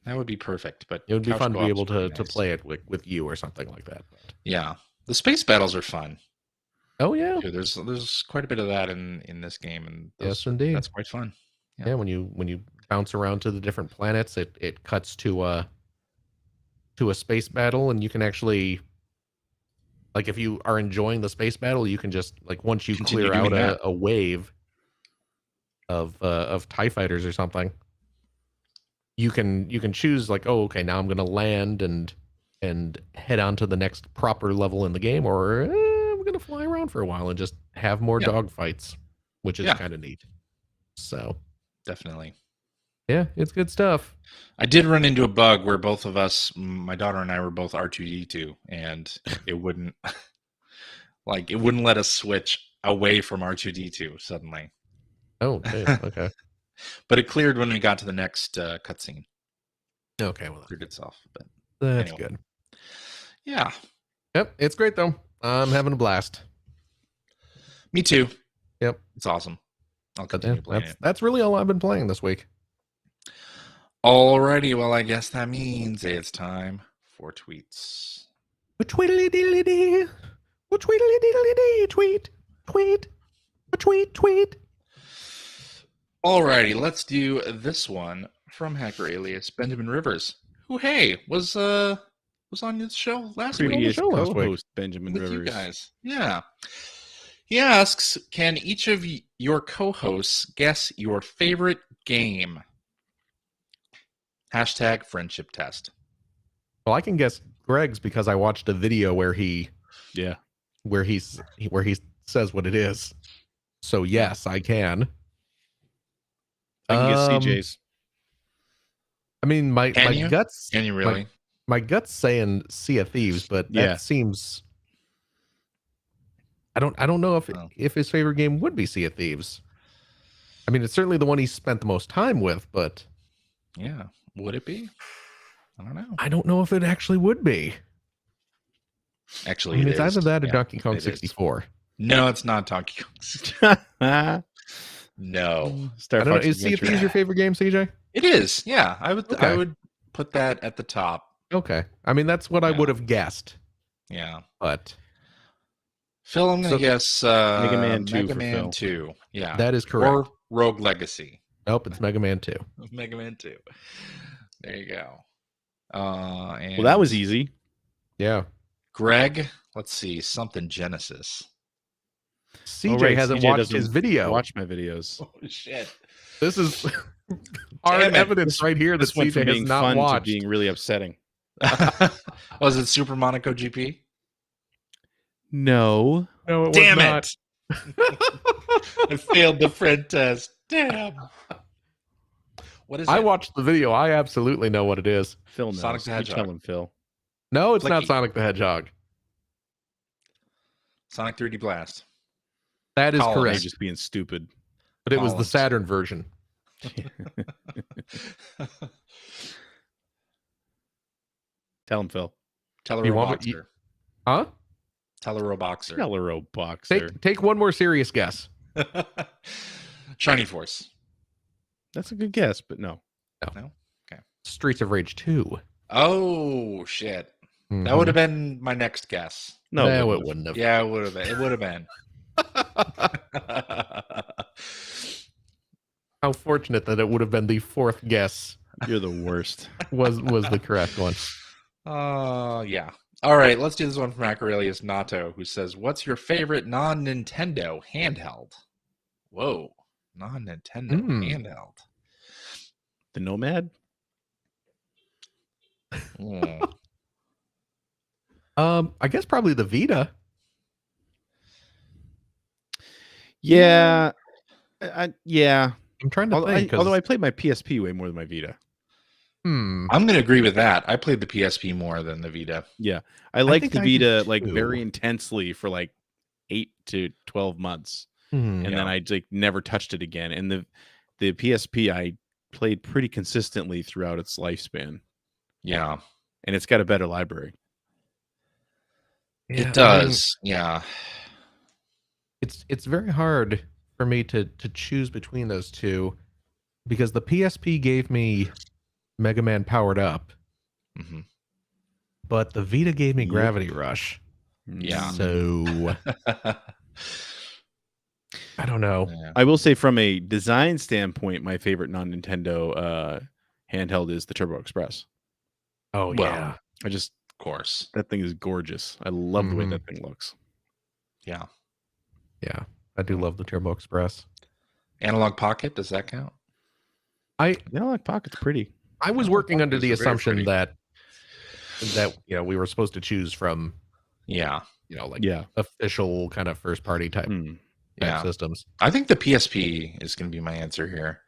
A: That would be perfect, but
C: it would be fun to be able to play it with you or something like that. But.
A: Yeah, the space battles are fun.
C: Oh yeah,
A: there's quite a bit of that in this game, and
C: yes, indeed,
A: that's quite fun.
C: Yeah, when you bounce around to the different planets, it cuts to a space battle, and you can actually, like, if you are enjoying the space battle, you can just like once you clear out a wave of TIE fighters or something. You can choose like, oh, okay, now I'm going to land and head on to the next proper level in the game, or I'm going to fly around for a while and just have more dogfights, which is kind of neat. So
A: definitely.
C: Yeah, it's good stuff.
A: I did run into a bug where both of us, my daughter and I, were both R2-D2, and it wouldn't let us switch away from R2-D2 suddenly.
C: Oh, okay.
A: But it cleared when we got to the next cutscene.
C: Okay, well,
A: it cleared itself. But
C: that's good.
A: Yeah.
C: Yep, it's great though. I'm having a blast.
A: Me too.
C: Yep,
A: it's awesome. I'll continue playing it.
C: That's really all I've been playing this week.
A: Alrighty, well, I guess that means it's time for tweets.
C: Tweedly-deedly-dee. Tweedly-deedly-dee. Tweet.
A: Alrighty, let's do this one from hacker alias Benjamin Rivers, who was on the show last week.
B: Previous co-host Benjamin
A: with
B: Rivers.
A: You guys. Yeah. He asks, can each of your co-hosts guess your favorite game? # friendship test.
C: Well, I can guess Greg's because I watched a video where he says what it is. So yes, I can.
B: I can guess CJ's.
C: I mean, my guts.
A: Can you really?
C: My guts saying Sea of Thieves, but that seems. I don't know if his favorite game would be Sea of Thieves. I mean, it's certainly the one he spent the most time with, but.
A: Yeah, would it be? I don't know.
C: I don't know if it actually would be.
A: Actually,
C: I mean, it's either that or Donkey Kong 64.
A: No, it's not Donkey Kong. No.
C: I don't know. Is Sea of Thieves your favorite game, CJ?
A: It is. Yeah, I would put that at the top.
C: Okay. I mean, that's what I would have guessed.
A: Yeah.
C: But
A: Phil, I'm going to guess
B: Mega Man 2
A: Mega
B: for
A: Man
B: Phil.
A: 2. Yeah.
C: That is correct.
A: Or Rogue Legacy.
C: Nope, it's Mega Man 2.
A: Mega Man 2. There you go.
B: Well, that was easy.
C: Yeah.
A: Greg, let's see, something Genesis.
C: CJ hasn't watched his video.
B: Watch my videos.
A: Oh shit!
C: This is hard evidence right here that
B: this went
C: CJ
B: from being
C: has not
B: fun
C: watched.
B: to being really upsetting.
A: Was it Super Monaco GP?
B: No.
C: No, it was
A: Damn
C: not.
A: it! I failed the friend test. Damn. What is it?
C: I watched the video. I absolutely know what it is.
B: Phil knows.
A: Sonic the
B: You
A: Hedgehog.
B: tell him, Phil.
C: No, it's not
A: Flicky.
C: Sonic the Hedgehog.
A: Sonic 3D Blast.
C: That is
A: Columns.
B: You're
C: correct.
B: just being stupid.
C: But it was the
A: Columns.
C: Saturn version.
B: Tell him, Phil.
C: You want me-
A: Telero
C: Huh?
A: Boxer.
B: Telero Boxer.
C: Take one more serious guess.
A: Shiny Force.
B: That's a good guess, but no.
A: No?
C: Streets of Rage 2.
A: Oh, shit. That
C: Mhm.
A: would have been my next guess.
B: No,
C: No,
B: it
C: it wouldn't have.
A: Yeah, it would have been. It would have been.
C: How fortunate that it would have been the fourth guess
B: You're the worst.
C: was the correct one.
A: Yeah. All right, let's do this one from Aurelius Nato, who says, "What's your favorite non-Nintendo handheld?" Whoa, non-Nintendo handheld.
B: The Nomad?
A: Mm.
C: I guess probably the Vita.
B: Yeah. Yeah.
C: I'm trying to think.
B: Although I played my PSP way more than my Vita.
A: I'm going to agree with that. I played the PSP more than the Vita.
B: Yeah. I liked
C: think
B: the
C: I did
B: Vita like
C: too.
B: very intensely for like 8 to 12 months. And
A: Yeah.
B: then I like never touched it again. And the PSP I played pretty consistently throughout its lifespan.
A: Yeah,
B: And it's got a better library.
A: it does. Yeah.
C: It's very hard for me to choose between those two because the PSP gave me Mega Man Powered Up,
A: Mhm.
C: but the Vita gave me
B: Yep.
C: Gravity Rush.
A: Yeah.
C: So I don't know.
A: Yeah.
B: I will say from a design standpoint, my favorite non-Nintendo handheld is the Turbo Express.
C: Oh
A: Well,
C: yeah.
B: I just
A: Of course.
B: that thing is gorgeous. I love the way
C: Mhm.
B: that thing looks.
A: Yeah.
C: Yeah. I do love the Turbo Express.
A: Analog Pocket, does that count?
B: The Analog Pocket's pretty.
C: I was
A: Analog
C: working under
A: Pockets
C: the
A: are very
C: assumption
A: pretty.
C: that we were supposed to choose from
A: Yeah.
C: like
B: Yeah.
C: official kind of first party type
A: Yeah.
C: systems.
A: I think the PSP is going to be my answer here.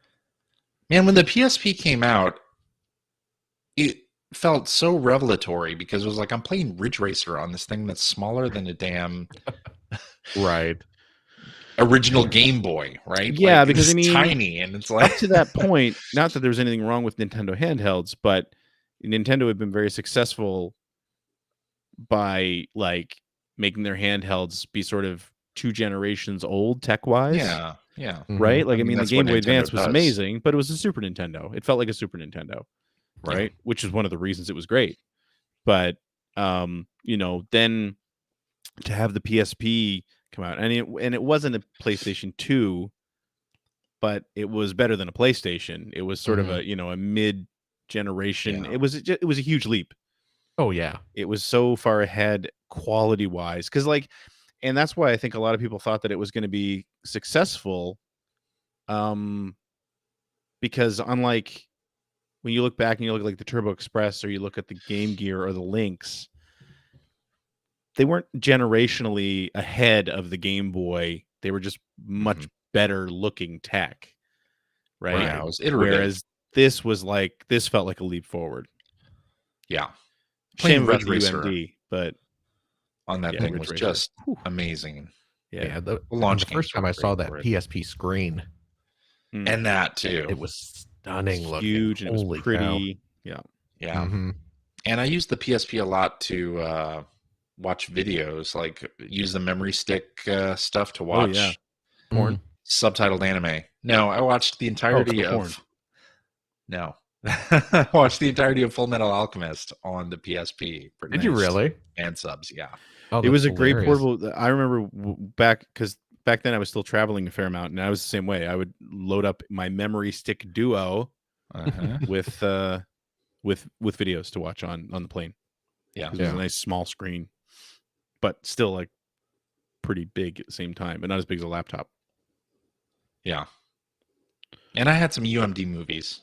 A: Man, when the PSP came out, it felt so revelatory because it was like I'm playing Ridge Racer on this thing that's smaller than a damn
C: Right.
A: original Game Boy, right?
B: Yeah,
A: Like,
B: because, I
A: it's
B: mean,
A: tiny and it's like
B: Up to that point, not that there was anything wrong with Nintendo handhelds, but Nintendo had been very successful by like making their handhelds be sort of 2 generations old tech-wise.
A: yeah, yeah,
B: Right? Like, I
A: I mean,
B: mean, the
A: that's
B: Game
A: what
B: Boy
A: Nintendo
B: Advance was
A: does.
B: amazing, but it was a Super Nintendo. It felt like a Super Nintendo,
A: Yeah.
B: right? Which is one of the reasons it was great. But, then to have the PSP come out, and it wasn't a PlayStation 2, but it was better than a PlayStation. It was sort of a mid-generation.
A: Yeah.
B: It was a huge leap.
C: Oh yeah.
B: It was so far ahead quality-wise, because and that's why I think a lot of people thought that it was going to be successful. Because unlike when you look back and you look at like the Turbo Express or you look at the Game Gear or the Lynx, they weren't generationally ahead of the Game Boy. They were just much better looking tech, right?
A: Yeah, it was iterative.
B: Whereas this felt like a leap forward.
A: Yeah.
B: Shame
A: Playing
B: about
A: Ridge
B: the
A: Racer
B: UMD, but
A: on that
B: Yeah,
A: thing
B: Ridge
A: was
B: Racer.
A: just
B: Whew.
A: amazing.
C: Yeah.
A: The launch
C: the first
A: games were
C: time I saw
A: great
C: that
A: for it.
C: PSP screen,
A: And that too.
C: it was stunning looking.
B: huge and it was
C: Holy
B: pretty.
C: cow.
A: Yeah.
C: Mhm.
A: And I used the PSP a lot to watch videos, like use the memory stick stuff to watch
B: yeah. Porn.
A: subtitled anime. No, I watched the entirety
B: for porn.
A: of. No, I watched the entirety of Fullmetal Alchemist on the PSP. Pretty
C: Did you
A: nice.
C: really?
A: And subs, yeah.
C: Oh,
B: It was a
C: that's
B: great
C: hilarious.
B: portable. I remember back then I was still traveling a fair amount, and I was the same way. I would load up my memory stick Duo
A: Uh-huh.
B: with videos to watch on the plane.
A: Yeah.
B: 'Cause it was a nice small screen, but still like pretty big at the same time, but not as big as a laptop.
A: Yeah. And I had some UMD movies.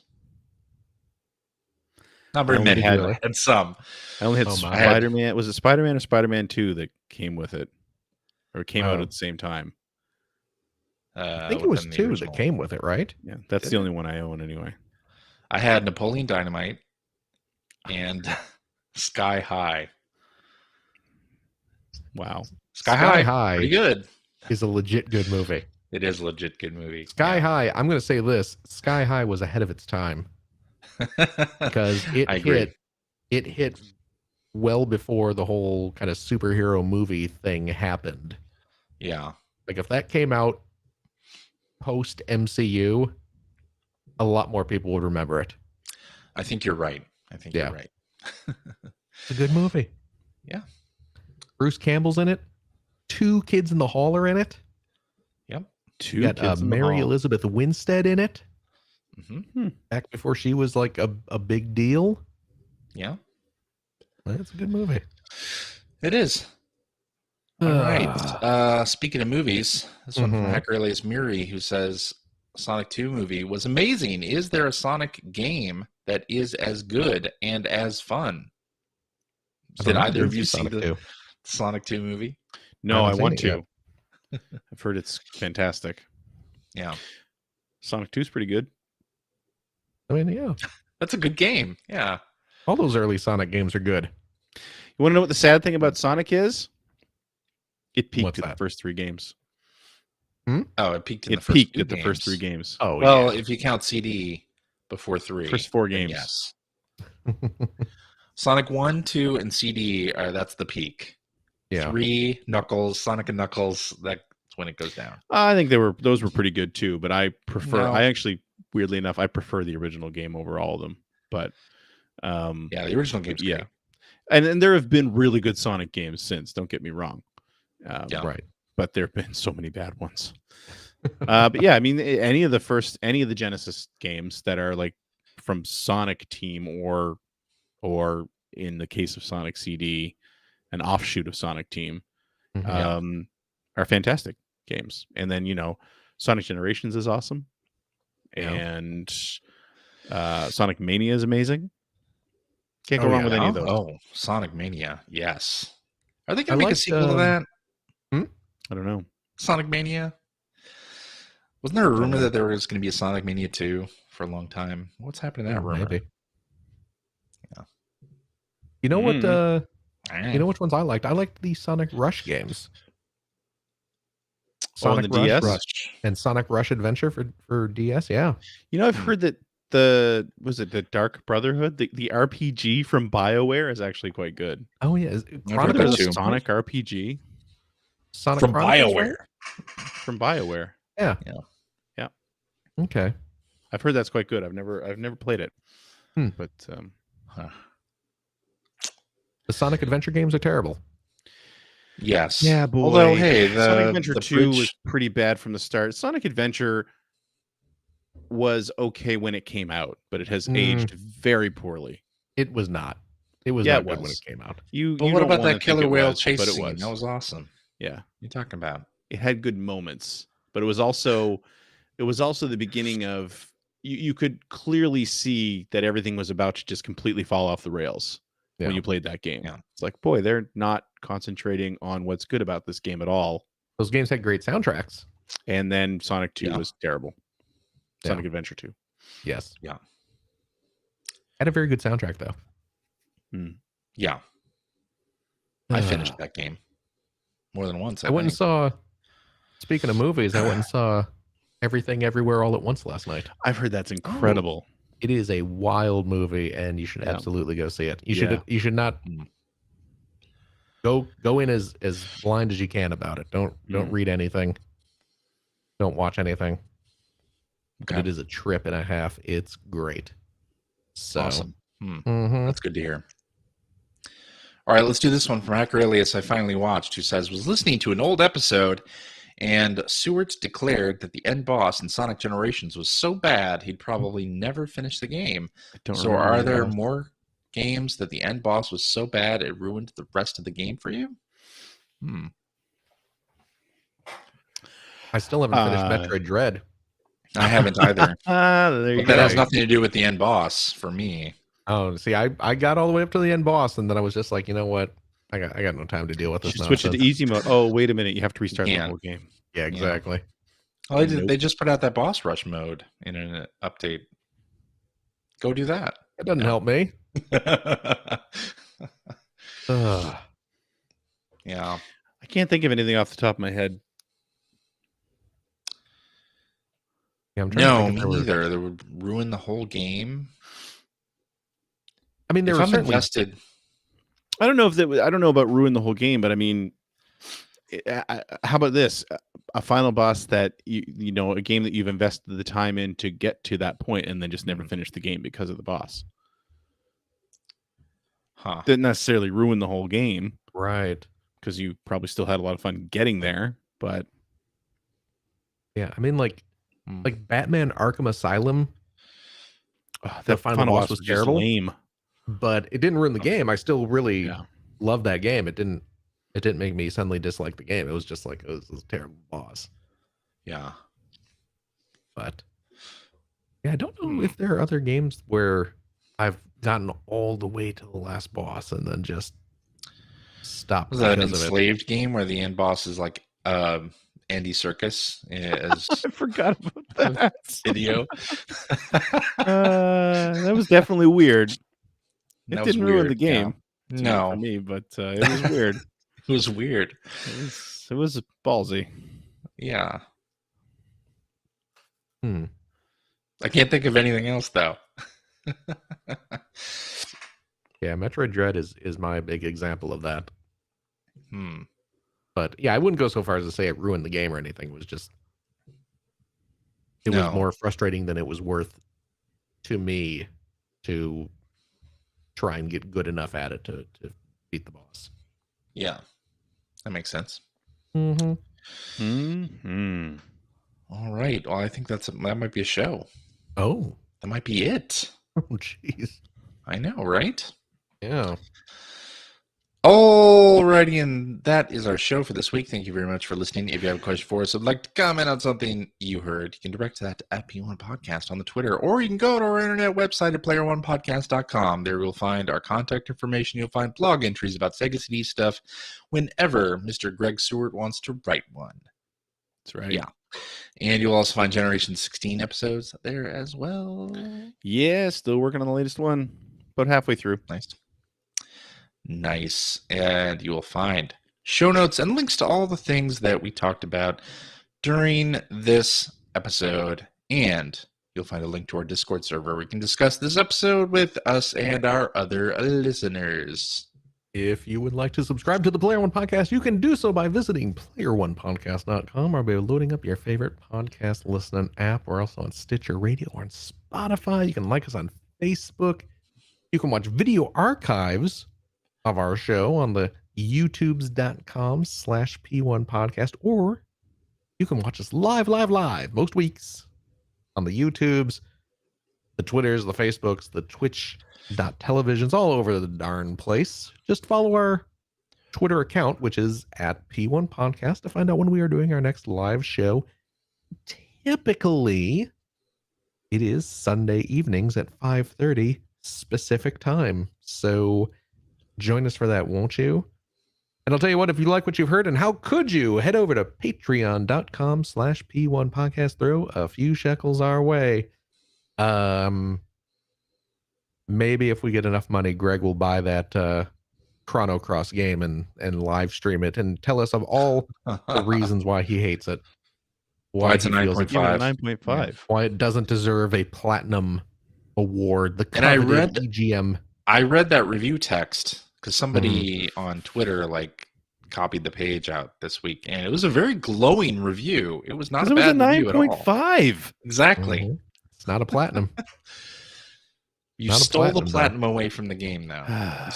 A: Not very
B: only
A: many,
B: had-
A: but I had some.
B: I only had
C: Oh, my.
B: Spider-Man. Was it Spider-Man or Spider-Man 2 that came with it? or it came out at the same time.
C: I think it was 2 that came with it, right?
B: Yeah, that's the only one I own anyway.
A: I had Napoleon Dynamite and Sky High.
B: Wow.
A: Sky High, pretty good.
C: Is a legit good movie.
A: It is a legit good movie.
C: Sky High, I'm going to say this. Sky High was ahead of its time. Because it hit well before the whole kind of superhero movie thing happened.
A: Yeah.
C: Like if that came out post MCU, a lot more people would remember it.
A: I think you're right. You're right.
C: It's a good movie.
A: Yeah.
C: Bruce Campbell's in it. 2 Kids in the Hall are in it.
A: Yep.
B: 2
C: got
B: kids in the
C: Mary
B: hall.
C: Elizabeth Winstead in it.
A: Mm-hmm.
C: Back before she was like a big deal.
A: Yeah.
C: It's a good movie.
A: It is. All right. Speaking of movies, this one from Hacker Alias Muri, who says Sonic 2 movie was amazing. Is there a Sonic game that is as good and as fun? Did either of you see the Sonic 2 movie?
B: No, I want to. I've heard it's fantastic.
A: Yeah.
B: Sonic 2 is pretty good.
C: I mean, yeah.
A: That's a good game. Yeah.
C: All those early Sonic games are good.
B: You want to know what the sad thing about Sonic is? It peaked
C: What's
B: at
C: that?
B: the first 3 games.
A: Oh, it peaked in the first
B: peaked
A: two
B: at the
A: games.
B: first 3 games.
C: Oh,
A: well, if you count CD before 3.
B: First 4 games.
A: Yes. Sonic 1, 2, and CD, that's the peak.
C: Yeah.
A: 3, Knuckles, Sonic and Knuckles, that's when it goes down.
B: I think those were pretty good too, but I prefer.
A: No.
B: I actually, weirdly enough, I prefer the original game over all of them. But
A: yeah, the original game's great.
B: And there have been really good Sonic games since. Don't get me wrong.
C: Right.
B: But there have been so many bad ones. But yeah, I mean, any of the Genesis games that are like from Sonic Team or in the case of Sonic CD, an offshoot of Sonic Team, are fantastic games. And then, Sonic Generations is awesome.
A: Yeah.
B: And Sonic Mania is amazing. Can't go wrong with any of those.
A: Oh, Sonic Mania, yes. Are they going to make a sequel to that?
B: I don't know.
A: Sonic Mania? Wasn't there a rumor that there was going to be a Sonic Mania 2 for a long time? What's happened to that rumor?
C: Maybe.
A: Yeah.
C: You know what? You know which ones I liked? I liked the Sonic Rush games. Sonic
B: DS?
C: and Sonic Rush Adventure for DS. Yeah.
B: I've heard that the Dark Brotherhood, the RPG from BioWare is actually quite good.
C: Oh yeah,
B: There's a Sonic RPG.
C: Sonic
A: from
C: Chronicles,
A: BioWare.
C: right?
B: From BioWare.
C: Yeah. Okay.
B: I've heard that's quite good. I've never played it. But
C: the Sonic Adventure games are terrible.
A: Yes.
B: Yeah, boy.
A: Although, hey,
B: Sonic Adventure 2 was pretty bad from the start. Sonic Adventure was okay when it came out, but it has aged very poorly.
C: It was not. It was not good when it came out.
A: What about that killer whale chase scene? That was awesome.
B: Yeah.
A: What are you talking about?
B: It had good moments, but it was also the beginning of you could clearly see that everything was about to just completely fall off the rails when you played that game.
A: Yeah.
B: It's like, boy, they're not concentrating on what's good about this game at all.
C: Those games had great soundtracks.
B: And then Sonic 2 was terrible.
C: Yeah.
B: Sonic Adventure 2.
C: Yes.
A: Yeah.
C: Had a very good soundtrack though.
A: Yeah. I finished that game more than once.
C: I went and saw, speaking of movies, I went and saw Everything Everywhere All at Once last night.
B: I've heard that's incredible.
C: It is a wild movie, and you should absolutely go see it. You should not go in as blind as you can about it. Don't read anything. Don't watch anything. Okay. But it is a trip and a half. It's great. So
A: awesome. That's good to hear. All right, let's do this one from Hacker Alias I finally watched, who says, was listening to an old episode and Seward declared that the end boss in Sonic Generations was so bad he'd probably never finish the game. So are there more games that the end boss was so bad it ruined the rest of the game for you?
C: I still haven't finished Metroid Dread.
A: I haven't either.
B: That
A: has nothing to do with the end boss for me.
C: Oh, see, I got all the way up to the end boss, and then I was just like, you know what? I got no time to deal with this.
B: Just switch it to easy mode. Oh, wait a minute. You have to restart the
A: can't.
B: whole game.
C: Yeah, exactly.
A: Well, they just put out that boss rush mode in an update. Go do that.
C: It doesn't help me.
A: Yeah.
B: I can't think of anything off the top of my head.
C: Yeah, I'm trying to think
A: me neither. They would ruin the whole game.
C: I mean, there
A: if
C: were
A: I'm
C: certainly
A: invested.
B: I don't know if that. I don't know about ruin the whole game, but I mean, how about this? A final boss that you know, a game that you've invested the time in to get to that point, and then just never finish the game because of the boss.
A: Huh?
B: Didn't necessarily ruin the whole game,
C: right?
B: Because you probably still had a lot of fun getting there. But
C: yeah, I mean, like Batman Arkham Asylum. The final boss was terrible,
B: lame,
C: but it didn't ruin the game. I still really loved that game. It didn't make me suddenly dislike the game. It was just like it was a terrible boss.
A: Yeah,
C: but yeah, I don't know if there are other games where I've gotten all the way to the last boss and then just stopped.
A: Was that an Enslaved game where the end boss is like Andy Serkis?
B: I forgot about that
A: video.
B: That was definitely weird. It didn't ruin the game.
A: Yeah. No,
B: for me, but it was weird.
A: It was weird.
B: It was ballsy.
A: Yeah. I can't think of anything else though.
C: Yeah, Metroid Dread is my big example of that. But yeah, I wouldn't go so far as to say it ruined the game or anything. It was just was more frustrating than it was worth to me to try and get good enough at it to beat the boss.
A: Yeah, that makes sense.
C: Mm-hmm.
B: Mm-hmm.
A: All right. Well, I think that might be a show.
C: Oh,
A: that might be it.
C: Oh, jeez.
A: I know, right?
C: Yeah.
A: Alrighty, and that is our show for this week. Thank you very much for listening. If you have a question for us, or would like to comment on something you heard, you can direct that to @P1 Podcast on the Twitter, or you can go to our internet website at player1podcast.com. There you'll find our contact information. You'll find blog entries about Sega CD stuff whenever Mr. Greg Stewart wants to write one.
B: That's right.
A: Yeah. And you'll also find Generation 16 episodes there as well.
B: Yeah, still working on the latest one. About halfway through.
A: Nice. And you will find show notes and links to all the things that we talked about during this episode. And you'll find a link to our Discord server where we can discuss this episode with us and our other listeners.
C: If you would like to subscribe to the Player One Podcast, you can do so by visiting player1podcast.com or by loading up your favorite podcast listening app. We're also on Stitcher Radio or on Spotify. You can like us on Facebook. You can watch video archives of our show on the youtubes.com/P1 podcast, or you can watch us live most weeks on the YouTubes, the Twitters, the Facebooks, the Twitch.televisions, all over the darn place. Just follow our Twitter account, which is @P1 Podcast, to find out when we are doing our next live show. Typically, it is Sunday evenings at 5:30 specific time. So join us for that, won't you? And I'll tell you what, if you like what you've heard, and how could you, head over to patreon.com/P1 Podcast. Throw a few shekels our way. Maybe if we get enough money, Greg will buy that Chrono Cross game and live stream it and tell us of all the reasons why he hates it.
A: Why it's a 9.5.
B: 9.5.
C: Why it doesn't deserve a platinum award. The
A: and I read
C: EGM.
A: I read that review text because somebody on Twitter copied the page out this week, and it was a very glowing review. It was not a bad review at all.
B: 9.5.
A: Exactly.
C: It's not a platinum.
A: You stole the platinum away from the game, though.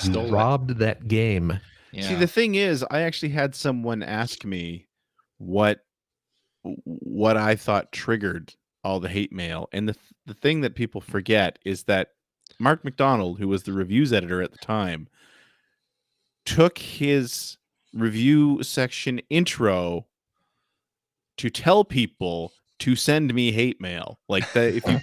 C: You robbed that game.
B: Yeah. See, the thing is, I actually had someone ask me what I thought triggered all the hate mail, and the thing that people forget is that Mark McDonald, who was the reviews editor at the time, took his review section intro to tell people to send me hate mail. Like that,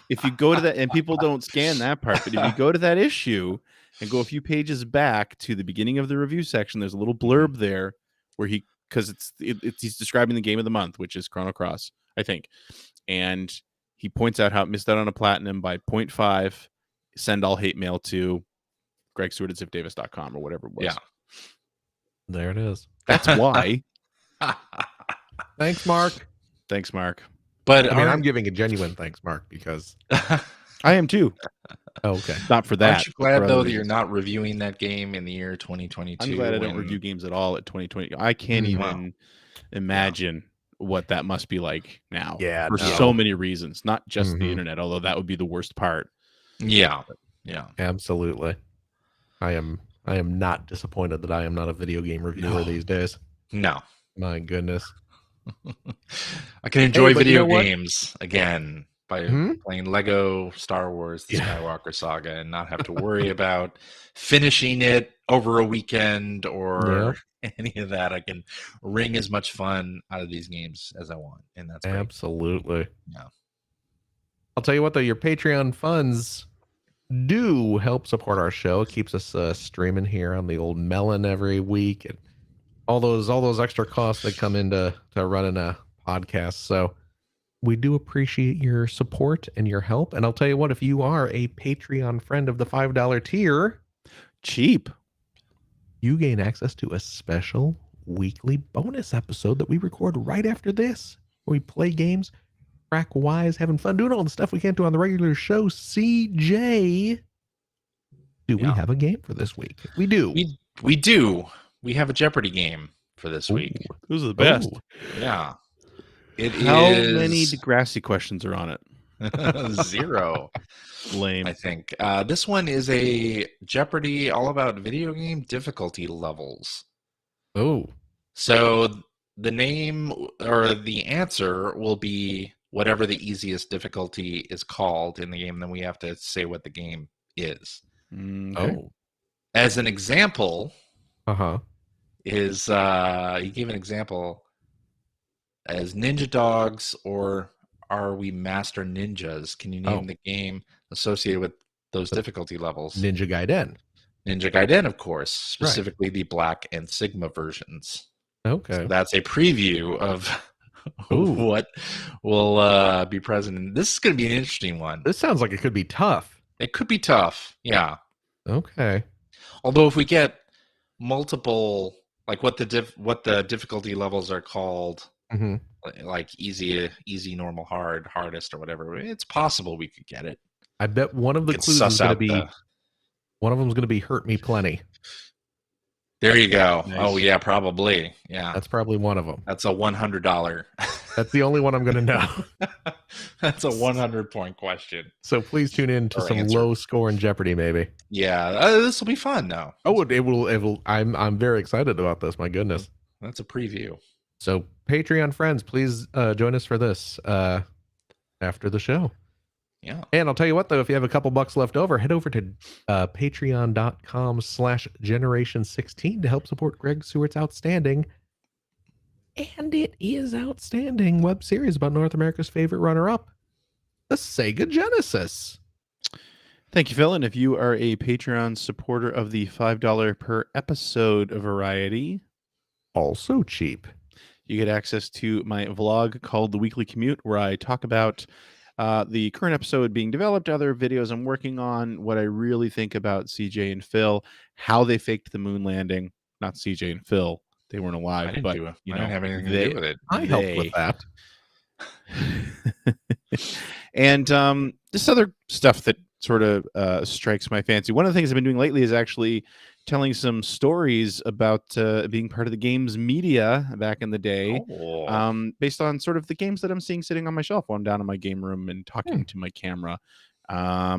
B: if you go to that, and people don't scan that part, but if you go to that issue and go a few pages back to the beginning of the review section, there's a little blurb there where because he's describing the game of the month, which is Chrono Cross, I think, and he points out how it missed out on a platinum by 0.5. Send all hate mail to GregStewart@ziffdavis.com or whatever it was.
A: Yeah,
C: there it is.
B: That's why.
C: Thanks, Mark.
B: Thanks, Mark.
A: But
C: I mean, I'm giving a genuine thanks, Mark, because
B: I am too.
C: Okay.
B: Not for that.
A: Aren't you glad though that you're not reviewing that game in the year 2022?
B: I'm glad I don't review games at all at 2020. I can't even imagine what that must be like now.
C: Yeah,
B: for so many reasons, not just the internet, although that would be the worst part.
A: Yeah.
C: Absolutely. I am not disappointed that I am not a video game reviewer these days.
A: No.
C: My goodness.
A: I can enjoy video games again by playing Lego Star Wars The Skywalker Saga and not have to worry about finishing it over a weekend or any of that. I can wring as much fun out of these games as I want, and that's great.
C: Absolutely.
A: Yeah.
C: I'll tell you what though, your Patreon funds do help support our show. It keeps us streaming here on the old Melon every week, and all those extra costs that come into running a podcast. So we do appreciate your support and your help. And I'll tell you what, if you are a Patreon friend of the $5 tier,
B: cheap,
C: you gain access to a special weekly bonus episode that we record right after this, where we play games, crack wise, having fun, doing all the stuff we can't do on the regular show. CJ, do we have a game for this week? We do.
A: We do. We have a Jeopardy game for this week.
B: Those are the best.
A: Yeah.
B: How many Degrassi questions are on it?
A: 0.
B: Lame.
A: I think. This one is a Jeopardy all about video game difficulty levels.
C: Oh.
A: So the name or the answer will be whatever the easiest difficulty is called in the game. Then we have to say what the game is.
B: Okay.
C: Oh.
A: As an example,
C: is
A: he gave an example as Ninja Dogs or Are We Master Ninjas? Can you name the game associated with those difficulty levels?
C: Ninja Gaiden.
A: Ninja Gaiden, of course, specifically the Black and Sigma versions.
C: Okay.
A: So that's a preview of what will be present. This is going to be an interesting one.
C: This sounds like it could be tough.
A: It could be tough, yeah.
C: Okay.
A: Although if we get multiple, like what the difficulty levels are called, like easy, normal, hard, hardest, or whatever, it's possible we could get it.
C: I bet one of the clues is going to be one of them is going to be "Hurt Me Plenty."
A: There you go.
B: Nice.
A: Oh yeah, probably. Yeah,
B: That's probably one of them.
A: That's a $100.
C: That's the only one I'm going to know.
A: That's a 100-point question.
C: So please tune in to some low score in Jeopardy, maybe.
A: Yeah, this will be fun though.
C: Oh, it will. I'm very excited about this. My goodness.
A: That's a preview.
C: So Patreon friends, please join us for this after the show.
A: Yeah.
C: And I'll tell you what, though, if you have a couple bucks left over, head over to patreon.com/generation16 to help support Greg Stewart's outstanding, and it is outstanding, web series about North America's favorite runner-up, the Sega Genesis.
B: Thank you, Phil. And if you are a Patreon supporter of the $5 per episode variety,
C: also cheap,
B: you get access to my vlog called The Weekly Commute, where I talk about the current episode being developed, other videos I'm working on, what I really think about CJ and Phil, how they faked the moon landing. Not CJ and Phil. They weren't alive, but
A: I didn't have anything to do with it.
C: I helped with that.
B: And this other stuff that sort of strikes my fancy. One of the things I've been doing lately is actually telling some stories about being part of the games media back in the day, based on sort of the games that I'm seeing sitting on my shelf while I'm down in my game room and talking to my camera.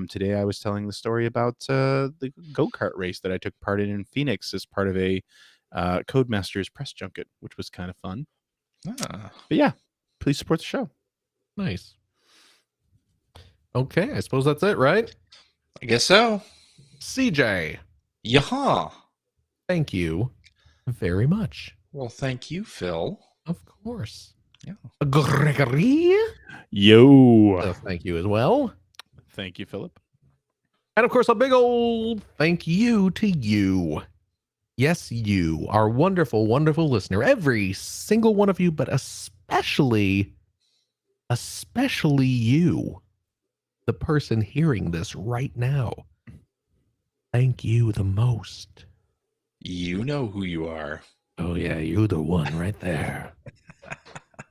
B: Today I was telling the story about the go-kart race that I took part in Phoenix as part of a Codemasters press junket, which was kind of fun. But yeah, please support the show.
C: Nice. Okay, I suppose that's it, right?
A: I guess so.
C: CJ.
A: Yeah.
C: Thank you very much.
A: Well, thank you, Phil.
C: Of course.
A: Yeah.
C: Gregory.
B: Yo.
C: So thank you as well.
B: Thank you, Philip.
C: And of course, a big old thank you to you. Yes, you, our wonderful, wonderful listener. Every single one of you, but especially you, the person hearing this right now. Thank you the most.
A: You know who you are.
C: Oh, yeah, you're the one right there.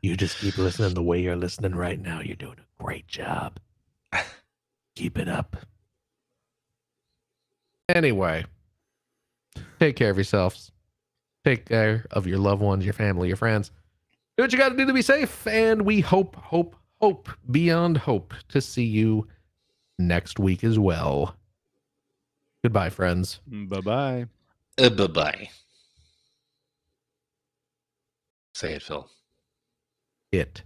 C: You just keep listening the way you're listening right now. You're doing a great job. Keep it up. Anyway, take care of yourselves. Take care of your loved ones, your family, your friends. Do what you got to do to be safe. And we hope beyond hope to see you next week as well. Goodbye, friends.
B: Bye-bye.
A: Bye-bye. Say it, Phil.
C: It.